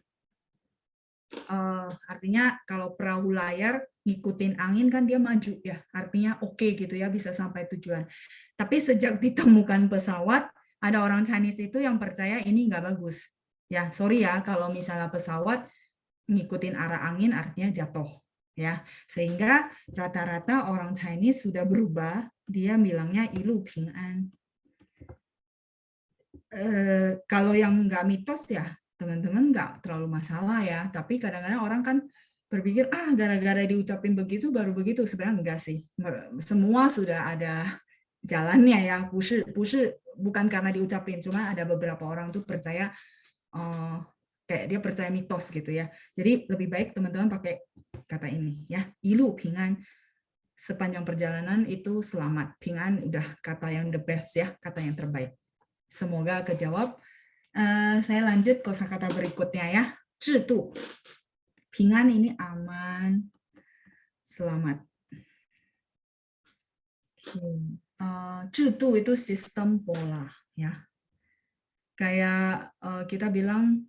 Artinya kalau perahu layar ngikutin angin kan dia maju ya, artinya oke gitu ya, bisa sampai tujuan. Tapi sejak ditemukan pesawat, ada orang Chinese itu yang percaya ini nggak bagus. Ya, sorry ya kalau misalnya pesawat ngikutin arah angin artinya jatuh ya. Sehingga rata-rata orang Chinese sudah berubah, dia bilangnya 一路平安. Kalau yang nggak mitos ya teman-teman nggak terlalu masalah ya, tapi kadang-kadang orang kan berpikir gara-gara diucapin begitu baru begitu. Sebenarnya enggak sih, semua sudah ada jalannya ya, bukan karena diucapin, cuma ada beberapa orang tuh percaya kayak dia percaya mitos gitu ya. Jadi lebih baik teman-teman pakai kata ini ya, 一路平安, sepanjang perjalanan itu selamat. Ping'an udah kata yang the best ya, kata yang terbaik. Semoga kejawab. Saya lanjut kosakata berikutnya ya. 制度. Ping'an ini aman, selamat. 制度 itu sistem pola ya. Kayak kita bilang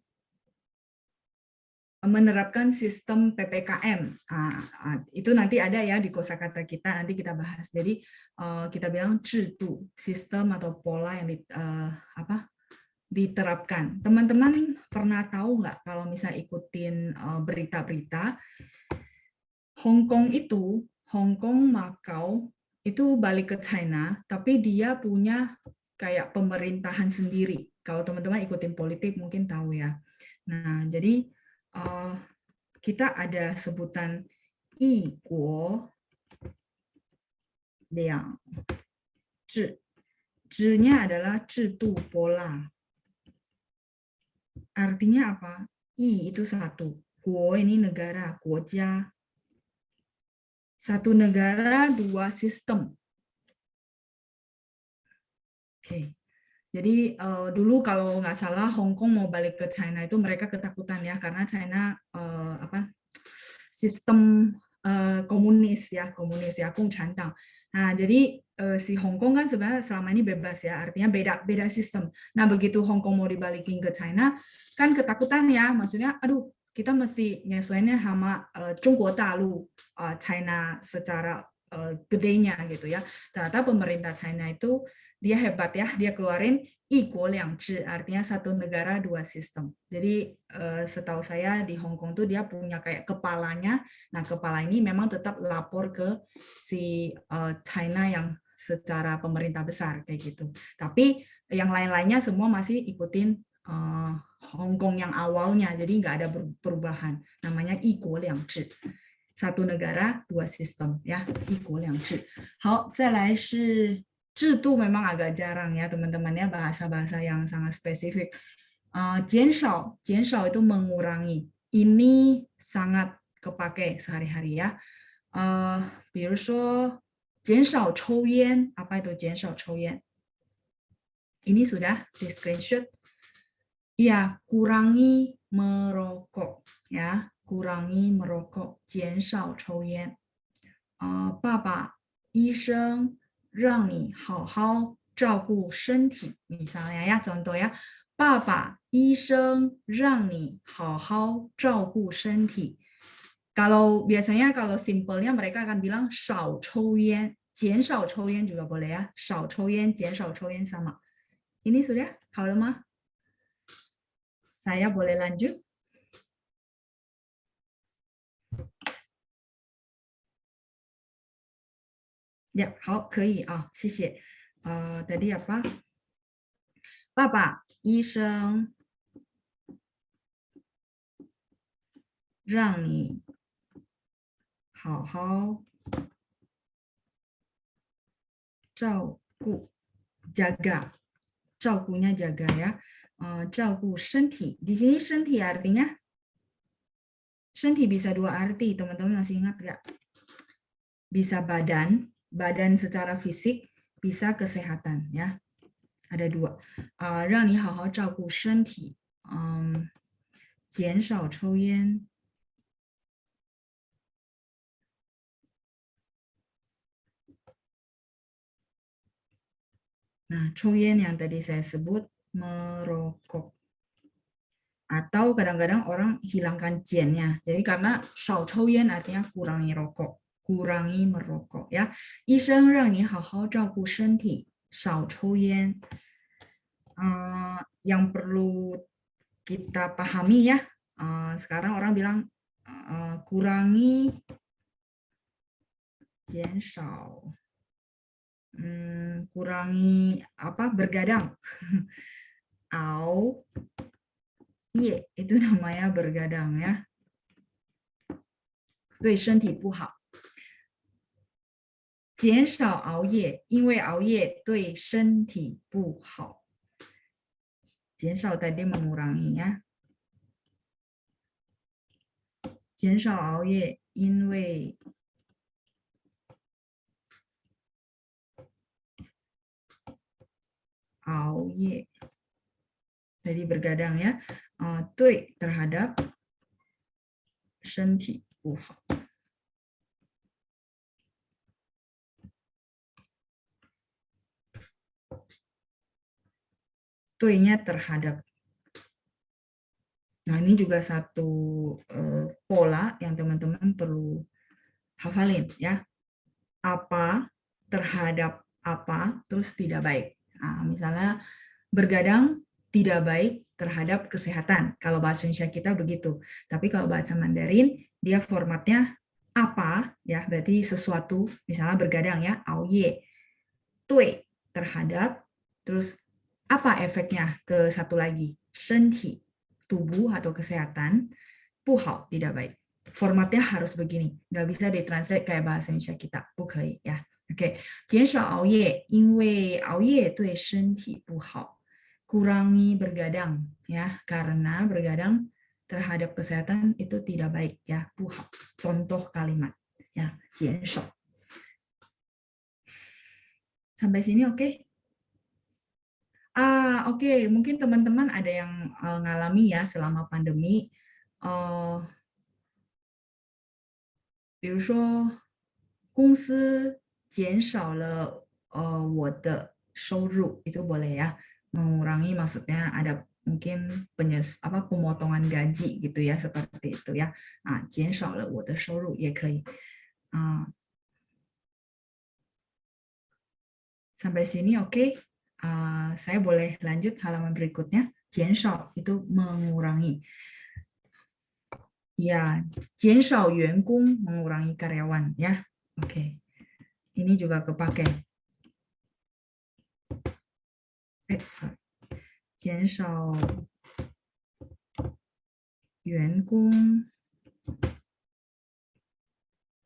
menerapkan sistem PPKM. Itu nanti ada ya di kosakata kita, nanti kita bahas. Jadi kita bilang 制度, sistem atau pola yang diterapkan. Teman-teman pernah tahu nggak kalau misalnya ikutin berita-berita, Hong Kong, Macau itu balik ke China, tapi dia punya kayak pemerintahan sendiri. Kalau teman-teman ikutin politik mungkin tahu ya. Nah, jadi kita ada sebutan 一国两制. 制-nya adalah 制度 pola. Artinya apa? 一 itu satu. 国 ini negara, 国家. Satu negara, dua sistem. Oke. Jadi dulu kalau nggak salah Hong Kong mau balik ke China itu mereka ketakutan ya, karena China sistem komunis ya,共产党. Nah, jadi si Hong Kong kan sebenarnya selama ini bebas ya, artinya beda sistem. Nah, begitu Hong Kong mau dibalikin ke China, kan ketakutan ya, maksudnya aduh kita mesti nyesuainya sama Jungguo Dalu, China secara gedenya gitu ya. Ternyata pemerintah China itu dia hebat ya, dia keluarin 一国两制, artinya satu negara dua sistem. Jadi setahu saya di Hong Kong tuh dia punya kayak kepalanya. Nah, kepala ini memang tetap lapor ke si China yang secara pemerintah besar kayak gitu. Tapi yang lain-lainnya semua masih ikutin Hong Kong yang awalnya, jadi nggak ada perubahan. Namanya 一国两制, satu negara dua sistem ya, 一国两制. 好，再来是制度 memang agak jarang ya teman-teman ya, bahasa-bahasa yang sangat spesifik. 减少itu mengurangi. Ini sangat kepake sehari-hari ya. 比如说减少抽烟, apa itu 减少抽烟? Ini sudah di screenshot. Ya, kurangi merokok ya, kurangi merokok, 减少抽烟. 爸爸，医生让你好好照顾身体. Misalnya ya, contoh ya. 爸爸，医生让你好好照顾身体. Biasanya kalau simpelnya mereka akan bilang 少抽烟, 减少抽烟 juga boleh ya. 少抽烟, 减少抽烟 sama. Ini sudah? 好了吗? Saya boleh lanjut? Ya, 好，可以啊，谢谢。tadi apa? 爸爸，医生让你好好照顾 jaga, 照顾nya jaga ya, 照顾身体. Di sini 身体 artinya 身体 bisa dua arti, teman-teman masih ingat nggak? Bisa badan secara fisik, bisa kesehatan ya. Ada dua. 让你好好照顾身体, 减少抽烟. Nah, 抽烟 yang tadi saya sebut merokok. Atau kadang-kadang orang hilangkan jiannya. Jadi karena 少抽烟 artinya kurangi rokok, kurangi merokok ya. 医生让你好好照顾身体, 少抽烟. Yang perlu kita pahami ya. Sekarang orang bilang kurangi 减少. Kurangi apa? Bergadang. Au ye, itu namanya bergadang ya. 对身体不好. 减少熬夜, 因为熬夜对身体不好. 减少 tadi mengurangi ya. 减少熬夜, 因为熬夜 tadi bergadang ya, 对 terhadap 身体不好. Tuinya terhadap. Nah, ini juga satu pola yang teman-teman perlu hafalin ya. Apa terhadap apa terus tidak baik. Nah, misalnya bergadang tidak baik terhadap kesehatan. Kalau bahasa Indonesia kita begitu. Tapi kalau bahasa Mandarin dia formatnya apa ya, berarti sesuatu, misalnya bergadang ya, 熬夜. Tui terhadap, terus apa efeknya ke satu lagi? 身体, tubuh atau kesehatan, 不好, tidak baik. Formatnya harus begini, nggak bisa ditranslate kayak bahasa Indonesia kita, 不可以 ya. Oke, 减少熬夜，因为熬夜对身体不好。Kurangi bergadang ya, karena bergadang terhadap kesehatan itu tidak baik ya, 不好. Contoh kalimat ya, 减少. Sampai sini oke? Oke, mungkin teman-teman ada yang ngalami ya selama pandemi. 比如说公司减少了我的收入, itu boleh ya. Mengurangi maksudnya ada mungkin pemotongan gaji gitu ya, seperti itu ya. 减少了我的收入也可以. Sampai sini oke? Saya boleh lanjut halaman berikutnya. 减少 itu mengurangi. Ya, 减少员工 mengurangi karyawan ya. Oke. Ini juga kepake. 减少 yuankung.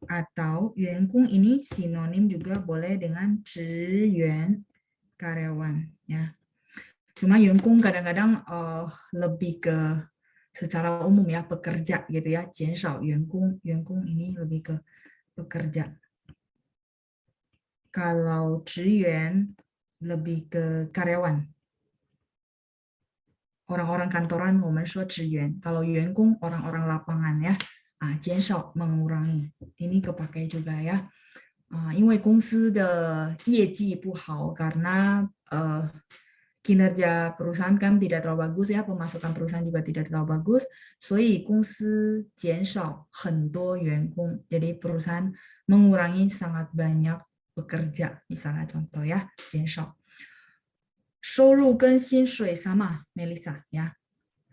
Atau yuankung ini sinonim juga boleh dengan zhiyuan, karyawan. Ya. Cuma yuankung kadang-kadang lebih ke secara umum ya, pekerja gitu ya. Jianshao yuankung, yuankung ini lebih ke pekerja. Kalau zhiyuan lebih ke karyawan. Orang-orang kantoran, 我们说职员. Kalau yuankung orang-orang lapangan ya. 减少 mengurangi. Ini kepakai juga ya. 因为公司的业绩不好 karena kinerja perusahaan kan tidak terlalu bagus ya, pemasukan perusahaan juga tidak terlalu bagus, 所以公司减少很多员工. Jadi perusahaan mengurangi sangat banyak pekerja, misalnya contoh ya, 减少. 收入跟薪水 sama, Melissa ya.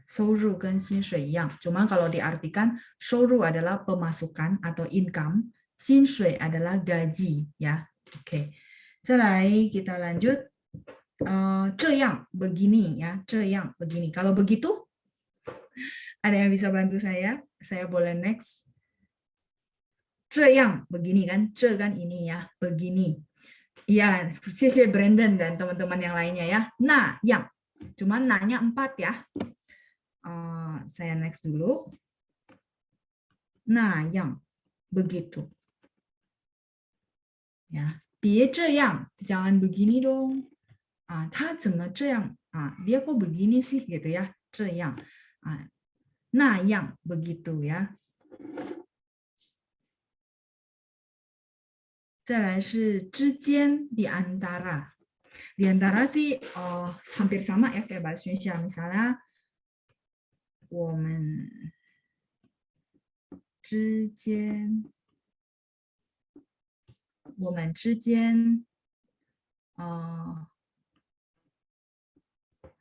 收入跟薪水一样, cuma kalau diartikan 收入 adalah pemasukan atau income, 薪水 adalah gaji ya. Oke. 再来 kita lanjut. 这样 begini ya, 这样 begini. Kalau begitu ada yang bisa bantu saya? Saya boleh next. 这样 begini kan, 这 kan ini ya, begini. Iya, 谢谢 Brandon dan teman-teman yang lainnya ya. Nah, yang cuma nanya 4 ya. Saya next dulu. Nah, yang begitu. Ya, 别这样, jangan begini dong. 他怎么这样? Dia kok begini sih gitu ya. 这样. 那样 begitu ya. 再来是之间 di antara. Di antara sih hampir sama ya kayak bahasa Indonesia. Misalnya 我们之间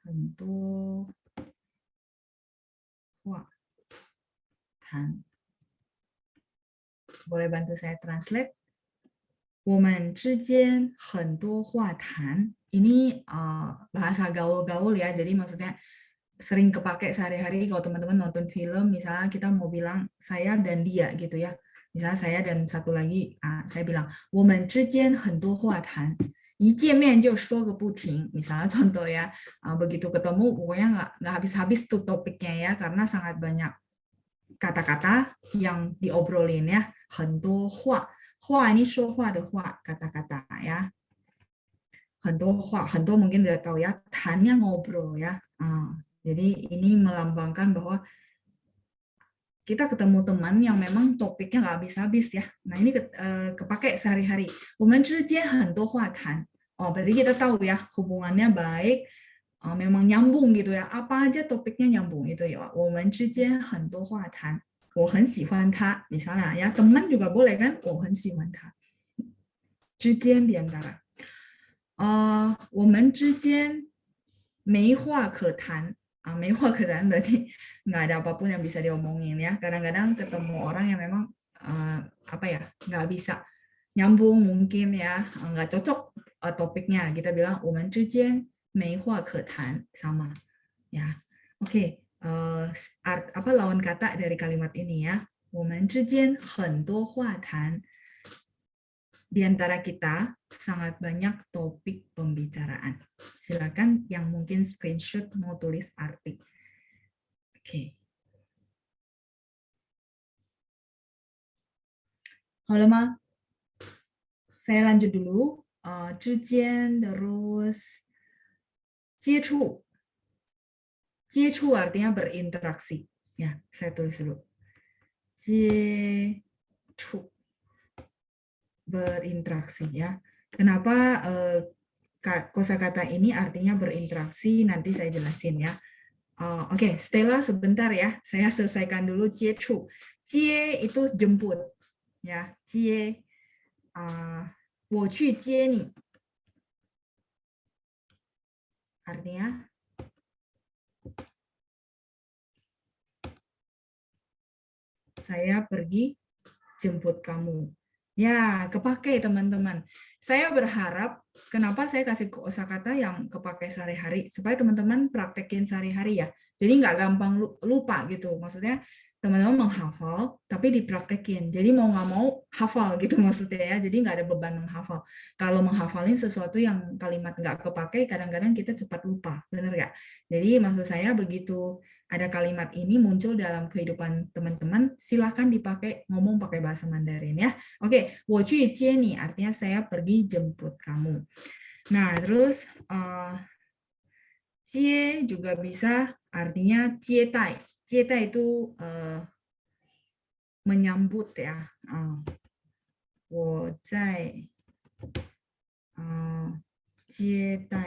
很多话谈. Boleh bantu saya translate? 我们之间很多话谈. Ini bahasa gaul-gaul ya. Jadi maksudnya sering kepake sehari-hari kalau teman-teman nonton film, misalnya kita mau bilang saya dan dia gitu ya. Misalnya saya dan satu lagi, saya bilang 我们之间很多话谈. 一见面就说个不停. Misalnya contoh ya, begitu ketemu pokoknya nggak habis-habis tuh topiknya ya, karena sangat banyak kata-kata yang diobrolin ya. 很多话. 话 ini 说话的话, kata-kata ya. 很多话, 很多 mungkin udah tahu ya, 谈nya ngobrol ya. Jadi ini melambangkan bahwa kita ketemu teman yang memang topiknya nggak habis-habis ya. Nah ini kepake sehari-hari. 我们之间很多话谈. Berarti kita tahu ya hubungannya baik, memang nyambung gitu ya. Apa aja topiknya nyambung itu ya. 我们之间很多话谈. 我很喜欢他. Misalnya ya teman juga boleh kan. 我很喜欢他. 之间 di antara. 我们之间没话可谈. 没话可谈 berarti nggak ada apapun yang bisa diomongin ya. Kadang-kadang ketemu orang yang memang nggak bisa nyambung mungkin ya, nggak cocok topiknya. Kita bilang 我们之间没话可谈 sama ya. Oke, apa lawan kata dari kalimat ini ya? 我们之间很多话谈. Di antara kita sangat banyak topik pembicaraan. Silakan yang mungkin screenshot mau tulis arti. Oke. Halo Ma. Saya lanjut dulu. 之间 terus 接触. 接触 artinya berinteraksi. Ya, saya tulis dulu. 接触. Berinteraksi ya. Kenapa kosakata ini artinya berinteraksi? Nanti saya jelasin ya. Oke, Stella sebentar ya. Saya selesaikan dulu 接触. 接 itu jemput ya. 接我去接你. Artinya saya pergi jemput kamu. Ya, kepake teman-teman. Saya berharap, kenapa saya kasih kosakata yang kepake sehari-hari, supaya teman-teman praktekin sehari-hari ya. Jadi nggak gampang lupa gitu. Maksudnya teman-teman menghafal, tapi dipraktekin. Jadi mau nggak mau hafal gitu maksudnya ya. Jadi nggak ada beban menghafal. Kalau menghafalin sesuatu yang kalimat nggak kepakai, kadang-kadang kita cepat lupa. Bener nggak? Jadi maksud saya begitu ada kalimat ini muncul dalam kehidupan teman-teman, silahkan dipakai ngomong pakai bahasa Mandarin ya. Oke, 我去接你 artinya saya pergi jemput kamu. Nah, terus 接 juga bisa artinya 接待. 接待 itu menyambut ya. 我在接待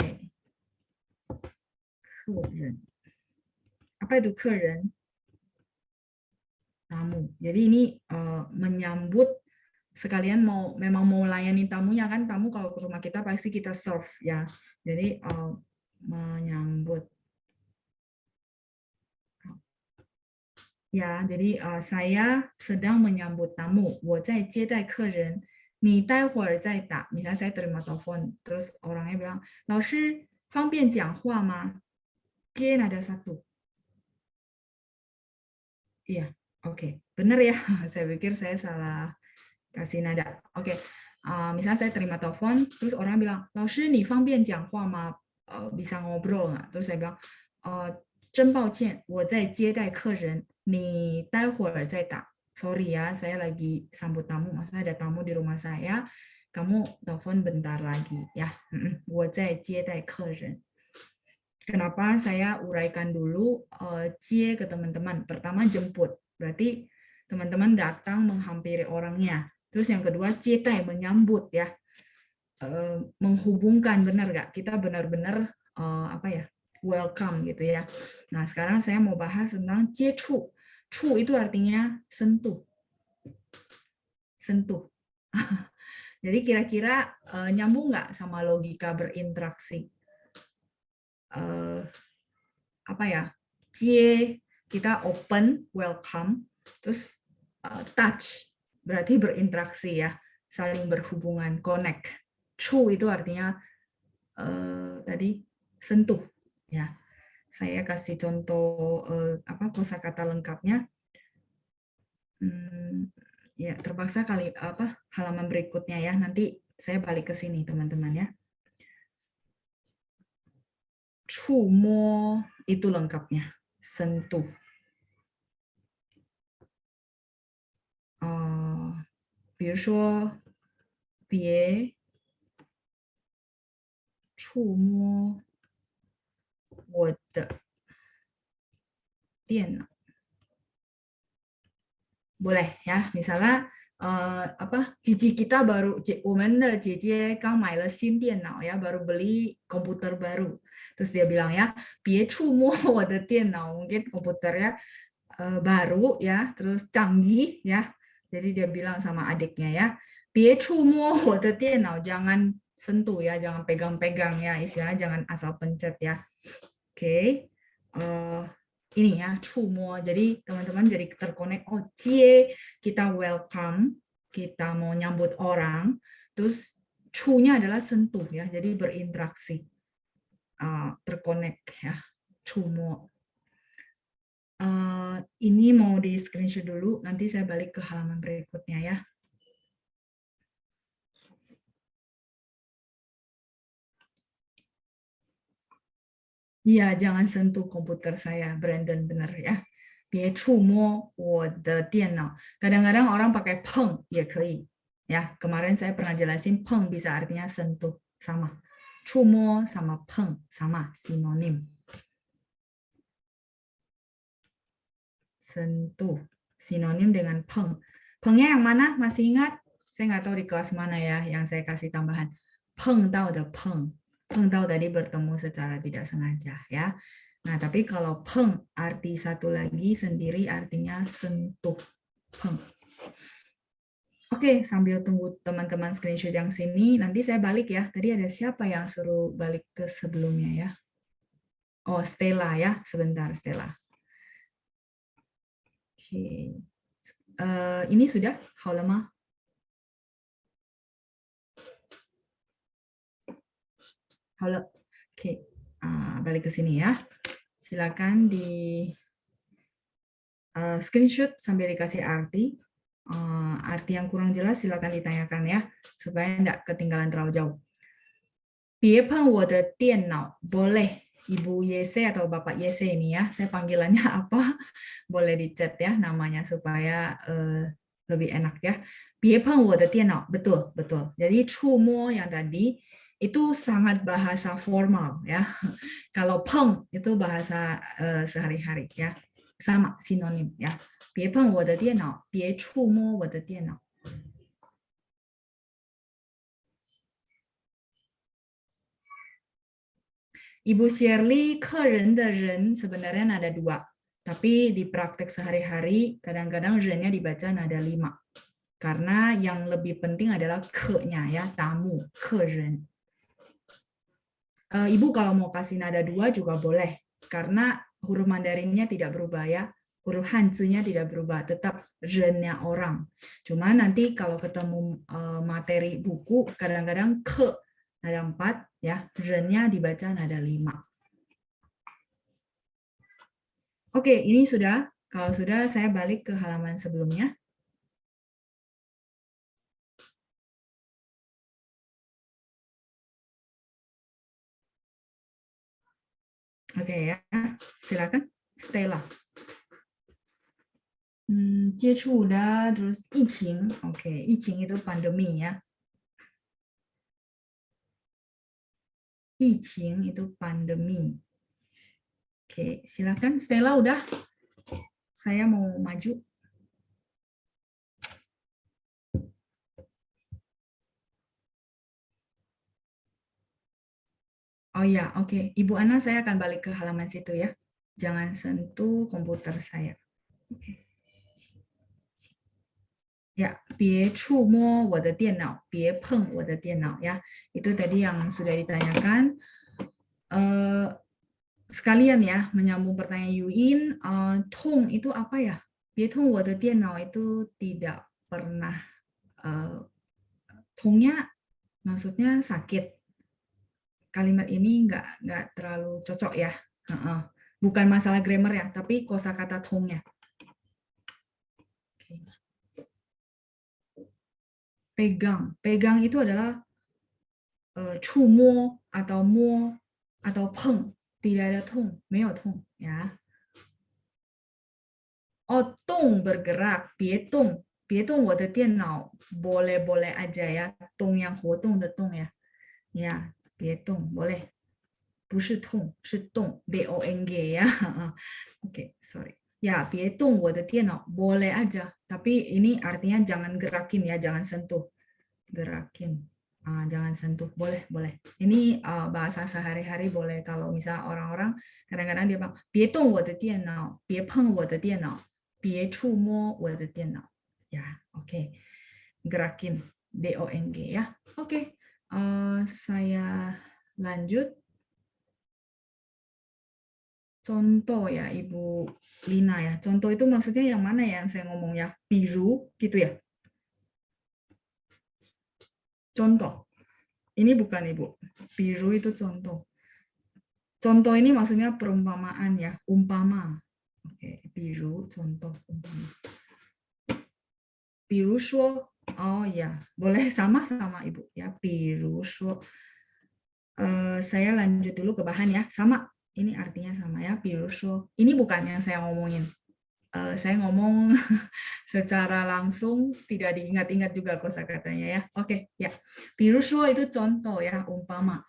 客人. Apa itu 客人? Tamu. Jadi ini menyambut sekalian memang mau layani tamunya kan, tamu kalau ke rumah kita pasti kita serve ya. Jadi menyambut. Ya, jadi saya sedang menyambut tamu. 我在接待客人，你待会儿再打. Misalnya saya terima telepon, terus orangnya bilang, 老师方便讲话吗? 接 ada satu. Iya, oke. Benar ya. Saya pikir saya salah kasih nada. Oke. Misalnya saya terima telepon, terus orang bilang, 老师你方便讲话吗? Bisa ngobrol nggak? Terus saya bilang, 真抱歉，我在接待客人，你待会儿再打. Sorry ya, saya lagi sambut tamu. Maksudnya ada tamu di rumah saya. Kamu telepon bentar lagi ya. 我在接待客人. Kenapa saya uraikan dulu cie ke teman-teman. Pertama jemput. Berarti teman-teman datang menghampiri orangnya. Terus yang kedua cietai, menyambut ya. Menghubungkan, benar nggak? Kita benar-benar welcome gitu ya. Nah, sekarang saya mau bahas tentang jiechu. Chu itu artinya sentuh. Sentuh. Jadi kira-kira nyambung nggak sama logika berinteraksi? Jie kita open, welcome, terus touch berarti berinteraksi ya, saling berhubungan, connect. Chu itu artinya tadi sentuh ya. Saya kasih contoh kosakata lengkapnya. Ya terpaksa halaman berikutnya ya. Nanti saya balik ke sini teman-teman ya. Cumo itu lengkapnya, sentuh. Biasanya, 别触摸我的电脑. Boleh ya, misalnya cici kita baru, 我们的姐姐刚买了新电脑 ya, baru beli komputer baru. Terus dia bilang ya, 别触摸我的电脑, mungkin komputernya baru ya, terus canggih ya. Jadi dia bilang sama adiknya ya, 别触摸我的电脑, jangan sentuh ya, jangan pegang-pegang ya, istilahnya jangan asal pencet ya. Oke. Ini ya, cumo. Jadi teman-teman jadi terkonek. Cie, kita welcome, kita mau nyambut orang. Terus cu-nya adalah sentuh ya, jadi berinteraksi, terkonek ya, cumo. Ini mau di screenshot dulu. Nanti saya balik ke halaman berikutnya ya. Iya, jangan sentuh komputer saya, Brandon, benar ya. 别触摸我的电脑. Kadang-kadang orang pakai 碰也可以. Ya, kemarin saya pernah jelasin 碰 bisa artinya sentuh, sama. 触摸 sama 碰 sama, sinonim. Sentuh, sinonim dengan 碰. 碰nya yang mana? Masih ingat? Saya nggak tahu di kelas mana ya yang saya kasih tambahan. 碰到的碰. 碰到 tadi bertemu secara tidak sengaja ya. Nah, tapi kalau 碰 arti satu lagi sendiri artinya sentuh. 碰. Oke, sambil tunggu teman-teman screenshot yang sini, nanti saya balik ya. Tadi ada siapa yang suruh balik ke sebelumnya ya? Oh, Stella ya. Sebentar, Stella. Oke. Ini sudah? How lama? Halo, oke, balik ke sini ya. silakan di screenshot sambil dikasih arti. Arti yang kurang jelas silakan ditanyakan ya, supaya tidak ketinggalan terlalu jauh. 别碰我的电脑, boleh Ibu Yese atau Bapak Yese ini ya, saya panggilannya apa, boleh di chat ya namanya supaya lebih enak ya. 别碰我的电脑, betul, betul. Jadi 触摸 yang tadi itu sangat bahasa formal ya. Kalau peng itu bahasa sehari-hari ya, sama sinonim ya. 别碰我的电脑, 别触摸我的电脑. Ibu Shirley, 客人的人 sebenarnya nada 2. Tapi di praktek sehari-hari kadang-kadang rennya dibaca nada 5. Karena yang lebih penting adalah ke-nya ya, tamu, 客人. Ibu kalau mau kasih nada 2 juga boleh. Karena huruf Mandarinnya tidak berubah ya. Huruf Hanzi-nya tidak berubah, tetap rennya orang. Cuma nanti kalau ketemu materi buku, kadang-kadang ke nada 4, ya, rennya dibaca nada 5. Oke, ini sudah. Kalau sudah, saya balik ke halaman sebelumnya. Oke ya, silakan. Stella. 接触 udah, terus 疫情. Oke, 疫情 itu pandemi ya. 疫情 itu pandemi. Oke, silakan. Stella udah. Saya mau maju. Oh ya, oke. Ibu Ana, saya akan balik ke halaman situ ya. Jangan sentuh komputer saya. Oke. Ya, 别触摸我的电脑, 别碰我的电脑 ya. Itu tadi yang sudah ditanyakan. Sekalian ya, menyambung pertanyaan Yuin, tong itu apa ya? 别碰我的电脑 itu tidak pernah, tongnya maksudnya sakit. Kalimat ini nggak terlalu cocok ya. Bukan masalah grammar ya, tapi kosakata tongnya. Okay. Pegang itu adalah cumo atau mo atau peng, tidak ada tong, 没有tong ya. Oh, tong bergerak, 别动我的电脑 boleh aja ya, tong yang 活动的动 ya. Ya, 别动 boleh. 不是痛，是动 dong ya. Oke, sorry. Ya, 别动我的电脑 boleh aja, tapi ini artinya jangan gerakin ya, jangan sentuh. Gerakin, jangan sentuh, boleh. Ini bahasa sehari-hari boleh. Kalau misalnya orang-orang kadang-kadang dia bilang 别动我的电脑，别碰我的电脑，别触摸我的电脑. Ya, oke. Gerakin, dong ya. Oke, saya lanjut. Contoh ya, Ibu Lina ya. Contoh itu maksudnya yang mana ya yang saya ngomong ya? Biru gitu ya. Contoh. Ini bukan Ibu. Biru itu contoh. Contoh ini maksudnya perumpamaan ya. Umpama. Oke, biru contoh umpama. Biru shuo. Oh ya, boleh sama-sama Ibu ya. Biru shuo. Saya lanjut dulu ke bahan ya. Sama. Ini artinya sama ya, 比如说. Ini bukan yang saya ngomongin. Saya ngomong secara langsung, tidak diingat-ingat juga kosakatanya ya. Oke, ya. 比如说 itu contoh ya, umpama.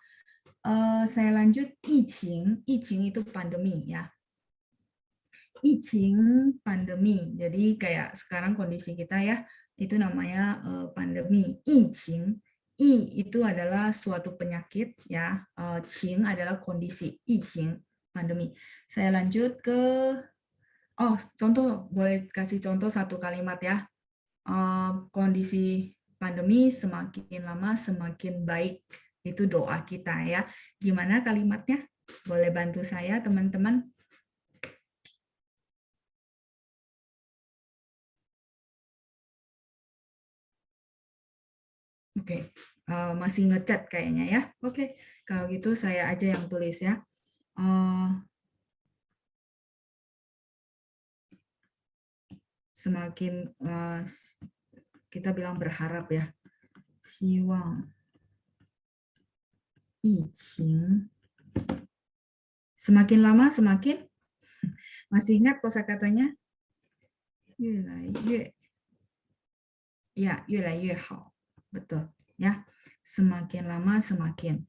Saya lanjut 疫情. 疫情 itu pandemi ya. 疫情 pandemi. Jadi kayak sekarang kondisi kita ya, itu namanya pandemi. 疫情. I itu adalah suatu penyakit ya, qing adalah kondisi, 疫情 pandemi. Saya lanjut ke contoh, boleh kasih contoh satu kalimat ya. Kondisi pandemi semakin lama semakin baik. Itu doa kita ya. Gimana kalimatnya? Boleh bantu saya teman-teman? Oke, masih ngechat kayaknya ya. Oke, kalau gitu saya aja yang tulis ya. semakin kita bilang berharap ya. 希望疫情 semakin lama semakin masih ingat kosakatanya? 越来越 ya, 越来越好. Betul ya. Semakin lama semakin.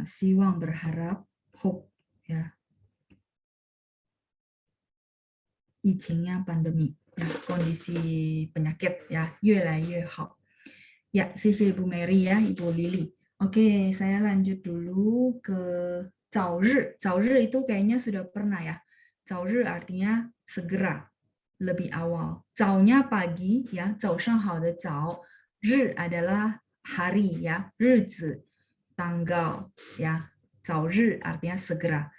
Siwang berharap, hope ya. 疫情ya, pandemi ya, kondisi penyakit ya, 越来越好. Ya, 谢谢 Ibu Mary ya, Ibu Lili. Oke, saya lanjut dulu ke 早日. 早日 itu kayaknya sudah pernah ya. 早日 artinya segera, lebih awal. 早nya pagi ya, 早上好的早. 日 adalah hari ya, 日子, tanggal ya. 早日 artinya segera.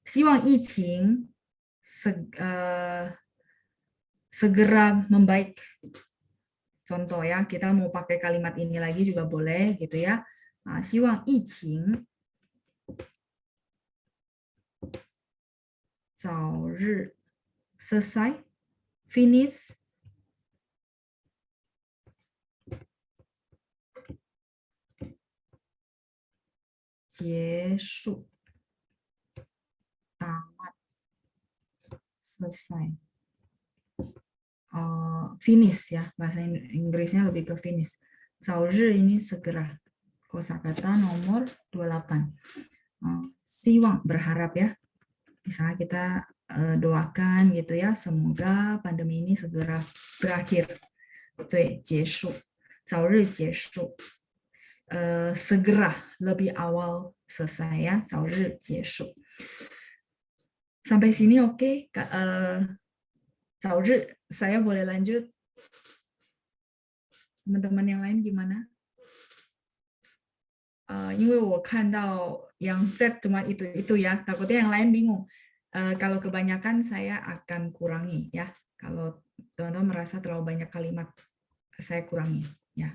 希望疫情 segera membaik. Contoh ya, kita mau pakai kalimat ini lagi juga boleh gitu ya. 希望疫情早日 selesai, finish. 结束 tamat, selesai. Finish ya, bahasa Inggrisnya lebih ke finish. 早日 ini segera. Kosakata nomor 28. 希望 berharap ya. Misalnya kita doakan gitu ya, semoga pandemi ini segera berakhir. 对，结束. 早日结束. Segera, lebih awal selesai ya. 早日结束. Sampai sini oke? 早日, saya boleh lanjut? Teman-teman yang lain gimana? 因为我看到yang Z cuma itu ya, takutnya yang lain bingung. Kalau kebanyakan saya akan kurangi ya. Kalau teman-teman merasa terlalu banyak kalimat, saya kurangi ya.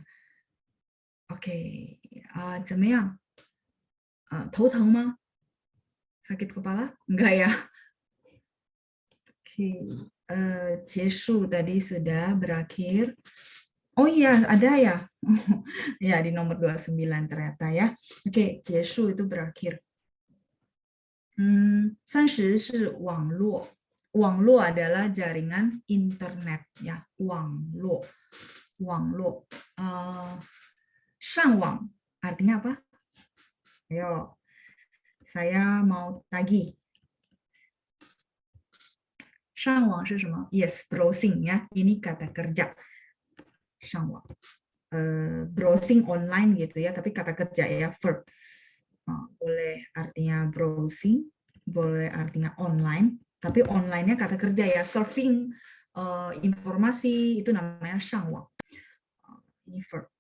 Oke, 怎么样? 头疼吗? Sakit kepala? Enggak ya. Oke, 结束 tadi sudah berakhir. Oh iya, ada ya. Ya, di nomor 29 ternyata ya. Oke, 结束 itu berakhir. 30 是网络. 网络 adalah jaringan internet ya. 网络. 网络. 上网 artinya apa? Ayo. Saya mau tagih. 上网是什么? Yes, browsing ya. Ini kata kerja. 上网. Browsing online gitu ya, tapi kata kerja ya, verb. Boleh artinya browsing, boleh artinya online, tapi online-nya kata kerja ya, surfing informasi itu namanya 上网. Ini verb,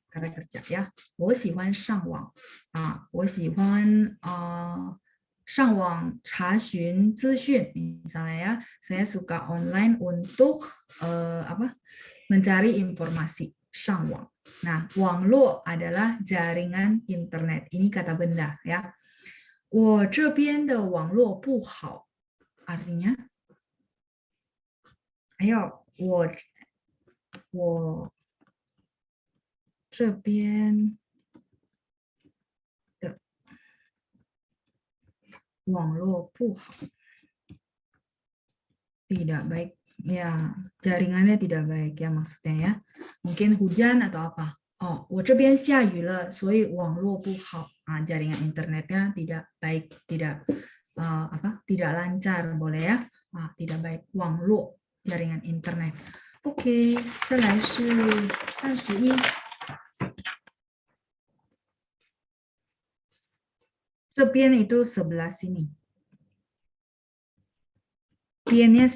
kata kerja ya. 我喜欢上网. 我喜欢上网查询资讯. Misalnya ya, saya suka online untuk mencari informasi. 上网. Nah, 网络 adalah jaringan internet. Ini kata benda ya. 我这边的网络不好. Artinya, ayo, 我这边的网络不好. Tidak baik. Ya, jaringannya tidak baik ya maksudnya ya. Mungkin hujan atau apa. 我这边下雨了，所以网络不好. Jaringan internetnya tidak baik, tidak tidak lancar, boleh ya. Tidak baik. 网络 jaringan internet. Oke, 再来是31. 这边 itu sebelah sini. 边nya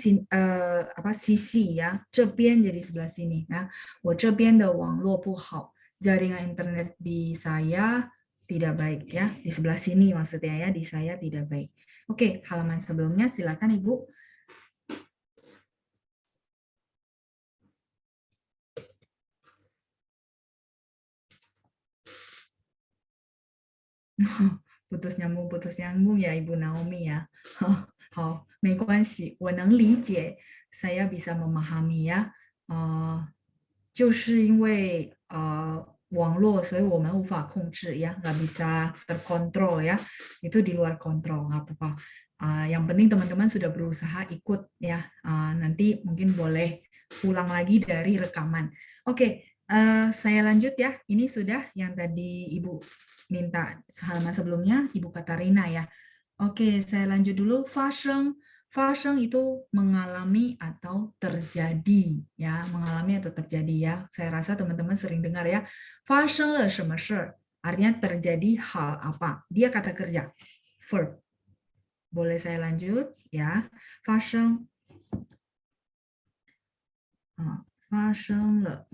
sisi ya, 这边 jadi sebelah sini ya. 我这边的网络不好. Jaringan internet di saya tidak baik ya. Di sebelah sini maksudnya ya, di saya tidak baik. Oke, halaman sebelumnya silakan Ibu. putus nyambung ya Ibu Naomi ya. 好，没关系，我能理解，saya bisa memahami ya，就是因为网络，所以我们无法控制ya, nggak bisa terkontrol ya, itu di luar kontrol, nggak apa-apa. Yang penting teman-teman sudah berusaha ikut ya, nanti mungkin boleh ulang lagi dari rekaman. Oke, saya lanjut ya, ini sudah yang tadi Ibu minta halaman sebelumnya, Ibu Katarina ya. Oke, saya lanjut dulu. Fasheng itu mengalami atau terjadi ya, mengalami atau terjadi ya. Saya rasa teman-teman sering dengar ya. Fasheng le sheme shi, artinya terjadi hal apa. Dia kata kerja. Verb. Boleh saya lanjut ya. Fasheng. Fasheng le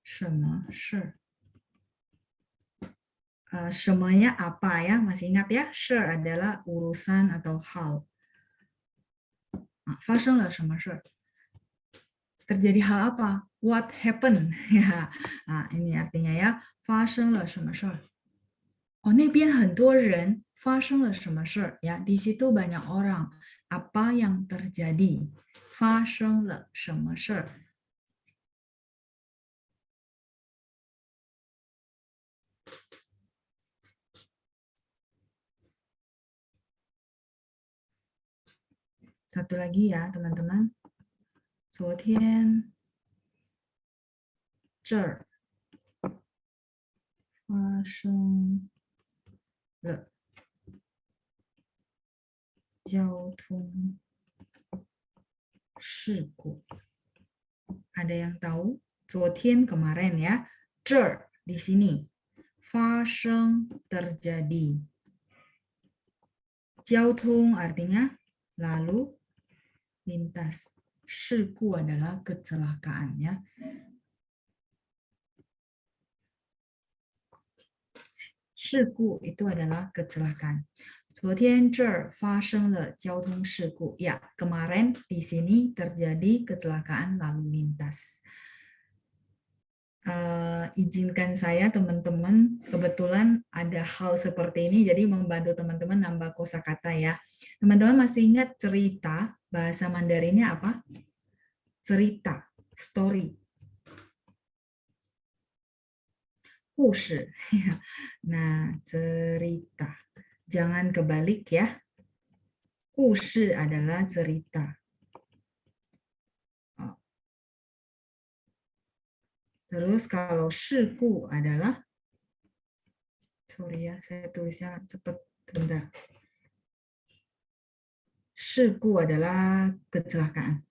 sheme shi. Semuanya apa ya? Masih ingat ya? Shi adalah urusan atau hal. Fasheng le sheme shi. Terjadi hal apa? What happened? Ya. Nah, ini artinya ya. Fasheng le sheme shi. Oh, 那边很多人发生了什么事 ya? Di situ banyak orang. Apa yang terjadi? 发生了什么事? Satu lagi ya, teman-teman. 昨天这儿发生了交通事故. Ada yang tahu? 昨天 kemarin ya. 这儿 di sini. 发生 terjadi. 交通 artinya lalu lintas. 事故 adalah kecelakaan ya. Shiku itu adalah kecelakaan. 昨天这儿发生了交通事故. Ya, kemarin di sini terjadi kecelakaan lalu lintas. Izinkan saya teman-teman, kebetulan ada hal seperti ini, jadi membantu teman-teman nambah kosakata ya. Teman-teman masih ingat cerita, bahasa Mandarinnya apa? Cerita, story. 故事. Nah, cerita. Jangan kebalik ya. 故事 adalah cerita. Terus kalau 事故 adalah, sorry ya, saya tulisnya cepat, bentar. 事故 adalah kecelakaan.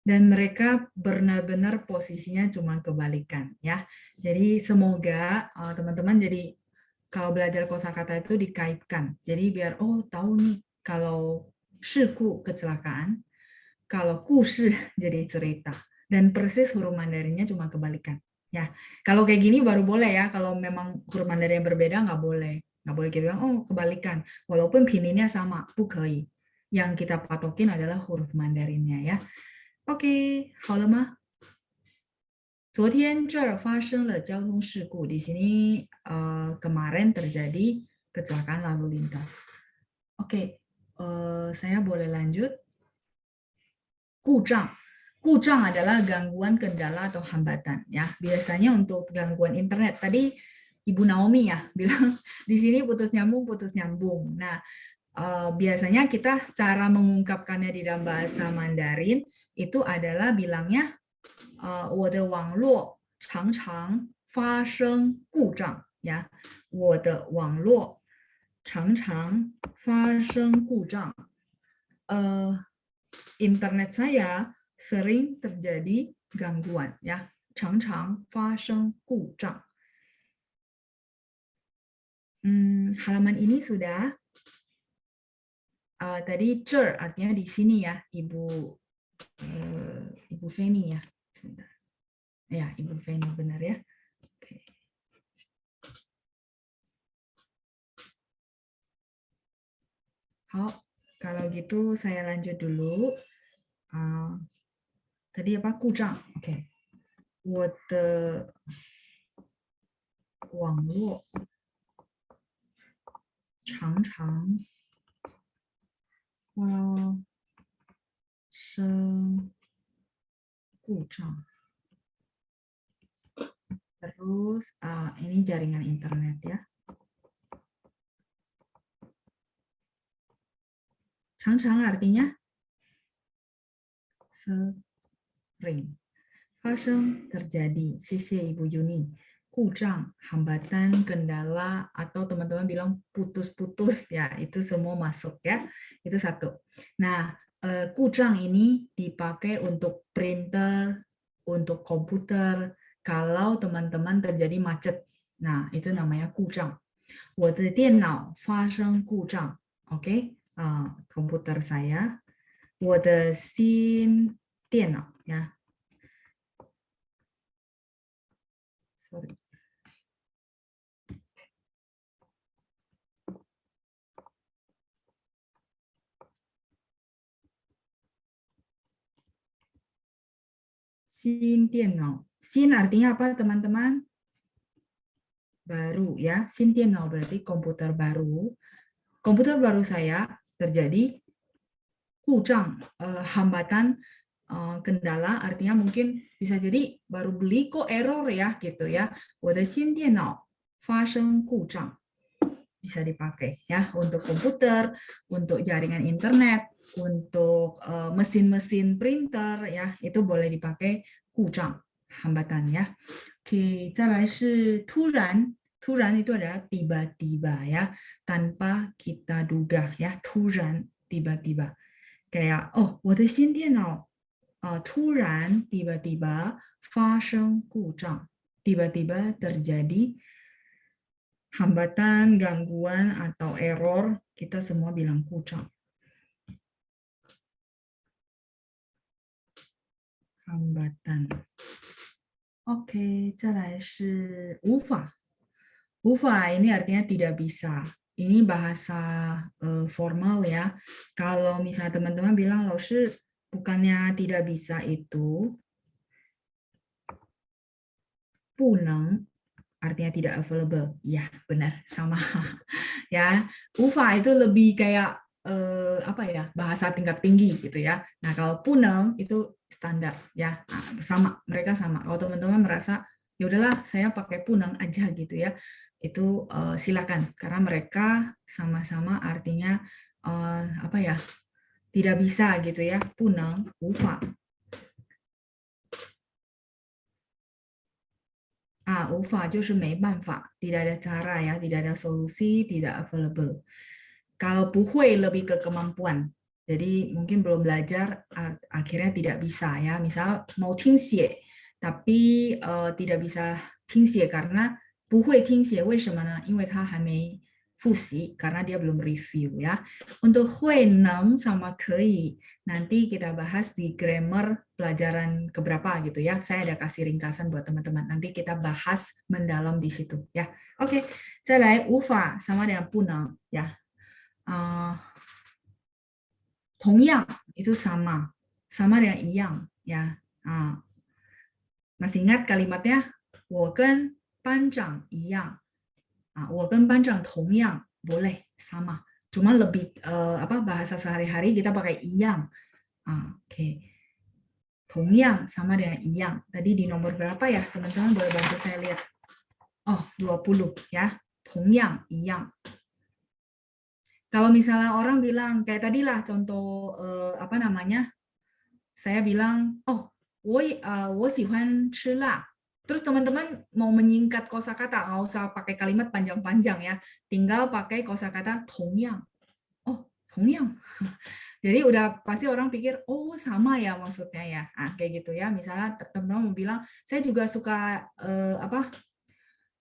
Dan mereka benar-benar posisinya cuma kebalikan ya. Jadi semoga teman-teman jadi kalau belajar kosakata itu dikaitkan. Jadi biar tahu nih kalau 事故 kecelakaan, kalau 故事 jadi cerita. Dan persis huruf Mandarinnya cuma kebalikan ya. Kalau kayak gini baru boleh ya. Kalau memang huruf Mandarin berbeda nggak boleh. Nggak boleh kita bilang kebalikan. Walaupun pinginnya sama, 不可以. Yang kita patokin adalah huruf Mandarinnya ya. Oke, 好了吗？昨天这儿发生了交通事故. Di sini kemarin terjadi kecelakaan lalu lintas. Oke, saya boleh lanjut. 故障. 故障 adalah gangguan kendala atau hambatan ya. Biasanya untuk gangguan internet. Tadi Ibu Naomi ya bilang di sini putus nyambung. Nah, biasanya kita cara mengungkapkannya di dalam bahasa Mandarin itu adalah bilangnya 我的网络常常发生故障 ya. 我的网络常常发生故障. Internet saya sering terjadi gangguan ya. 常常发生故障. Halaman ini sudah tadi 这儿 artinya di sini ya, Ibu Feni ya. Sebentar. Ya, Ibu Feni benar ya. Oke. Kalau gitu saya lanjut dulu. Tadi apa? 故障. Oke. 我的网络常常发生故障。Terus ini jaringan internet ya. 常常 artinya sering. 发生 terjadi. Sisi Ibu Yuni. 故障, hambatan, kendala, atau teman-teman bilang putus-putus ya, itu semua masuk ya. Itu satu. Nah, 故障 ini dipakai untuk printer, untuk komputer, kalau teman-teman terjadi macet. Nah, itu namanya 故障。我的电脑发生故障。Oke, komputer saya. 我的新电脑 ya. Sorry. Xin 电脑. Xin artinya apa teman-teman? Baru ya. Xin 电脑 berarti komputer baru. Komputer baru saya terjadi 故障, hambatan, kendala, artinya mungkin bisa jadi baru beli kok error ya gitu ya. 我的新电脑发生故障. Bisa dipakai ya untuk komputer, untuk jaringan internet, untuk mesin-mesin printer ya, itu boleh dipakai 故障 hambatan ya. Oke, 再来是突然. Turan itu adalah tiba-tiba ya, tanpa kita duga ya, turan tiba-tiba. Kayak, oh, 我的新电脑突然 tiba-tiba 发生故障. Tiba-tiba terjadi hambatan, gangguan, atau error, kita semua bilang 故障. Hambatan. Oke, 再来是无法. 无法 ini artinya tidak bisa. Ini bahasa formal ya. Kalau misalnya teman-teman bilang, 老师 bukannya tidak bisa itu 不能 artinya tidak available. Ya, benar, sama. Ya, 无法 itu lebih kayak apa ya, bahasa tingkat tinggi gitu ya. Nah, kalau 不能 itu standar ya. Nah, sama, mereka sama. Kalau teman-teman merasa ya udahlah saya pakai 不能 aja gitu ya. Itu silakan karena mereka sama-sama artinya apa ya, tidak bisa gitu ya, 不能无法。无法就是没办法, tidak ada cara ya, tidak ada solusi, tidak available. Kalau 不会 lebih ke kemampuan. Jadi mungkin belum belajar akhirnya tidak bisa ya. Misal mau 听写 tapi tidak bisa 听写 karena 不会听写 为什么呢？因为他还没复习 karena dia belum review ya. Untuk 会能 sama 可以 nanti kita bahas di grammar pelajaran keberapa gitu ya. Saya ada kasih ringkasan buat teman-teman. Nanti kita bahas mendalam di situ ya. Oke, 再来无法 sama dengan 不能 ya. 同样 itu sama dengan 一样 ya. Masih ingat kalimatnya? 我跟班长一样. 我跟班长同样 boleh sama. Cuma lebih bahasa sehari-hari kita pakai 一样. Oke. 同样 sama dengan 一样. Tadi di nomor berapa ya? Teman-teman boleh bantu saya lihat. Oh, 20 ya. 同样一样. Kalau misalnya orang bilang kayak tadilah contoh apa namanya? Saya bilang, "Oh, 我喜欢吃辣." Terus teman-teman mau menyingkat kosakata, nggak usah pakai kalimat panjang-panjang ya, tinggal pakai kosakata 同样. Oh, 同样. Jadi udah pasti orang pikir, oh sama ya maksudnya ya. Kayak gitu ya. Misalnya teman-teman mau bilang, saya juga suka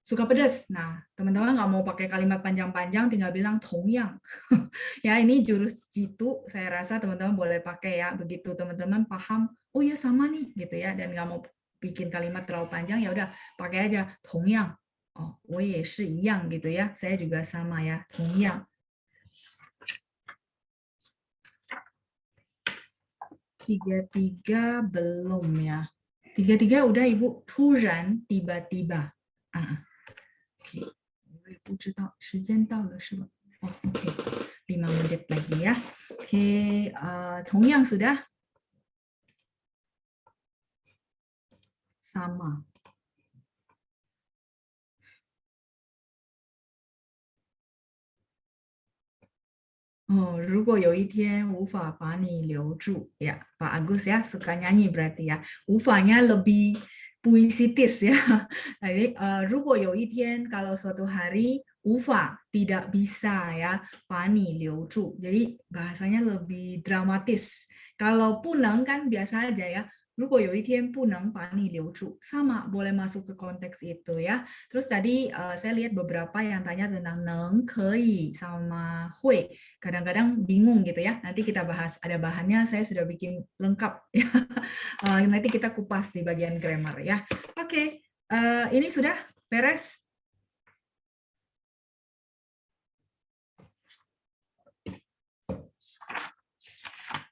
suka pedas. Nah, teman-teman nggak mau pakai kalimat panjang-panjang, tinggal bilang 同样. Ya, ini jurus jitu, saya rasa teman-teman boleh pakai ya. Begitu teman-teman paham, oh ya sama nih gitu ya, dan nggak mau bikin kalimat terlalu panjang, ya udah pakai aja 同样. Oh, 我也是一样 gitu ya. Saya juga sama ya, 同样. 33 belum ya. 33 udah Ibu, 突然 tiba-tiba. OK，我也不知道时间到了是吧？哦，OK， 5 menit lagi ya. Oke, Tongyang sudah? Sama. Oh, 如果有一天无法把你留住, ya, Pak Agus ya, suka nyanyi berarti ya. 无法nya lebih puisitis ya. Jadi, 如果有一天, kalau suatu hari, 无法 tidak bisa ya, 把你留住. Jadi bahasanya lebih dramatis. Kalau 不能 kan biasa aja ya. 如果有一天不能把你留住, sama boleh masuk ke konteks itu ya. Terus tadi saya lihat beberapa yang tanya tentang neng, kei, sama hui. Kadang-kadang bingung gitu ya. Nanti kita bahas, ada bahannya saya sudah bikin lengkap ya. Nanti kita kupas di bagian grammar ya. Oke, ini sudah beres.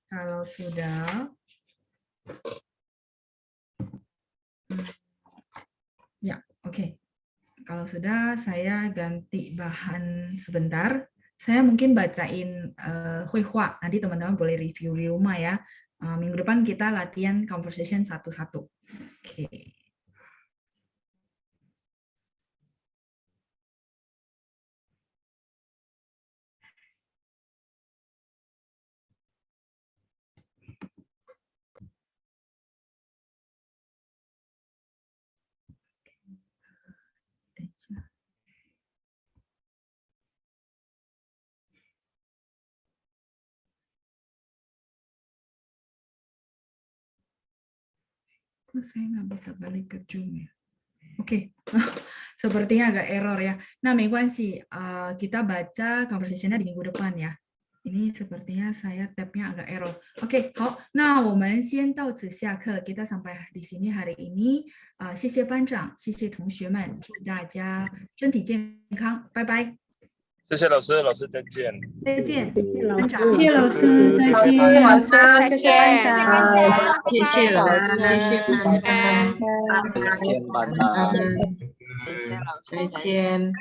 Kalau sudah, ya, oke. Kalau sudah, saya ganti bahan sebentar. Saya mungkin bacain Huihua. Nanti teman-teman boleh review di rumah ya. Minggu depan kita latihan conversation satu-satu. Oke. Kok saya nggak bisa balik ke Zoom ya? Oke, sepertinya agak error ya. Nah, 没关系, kita baca conversation-nya di minggu depan ya. Ini sepertinya saya tab-nya agak error. Oke, 好，那我们先到此下课. Kita sampai di sini hari ini. 谢谢班长，谢谢同学们，祝大家身体健康，拜拜。谢谢老师，老师再见。再见，班长。谢谢老师，再见。谢谢班长，谢谢老师，谢谢班长，再见，班长。再见。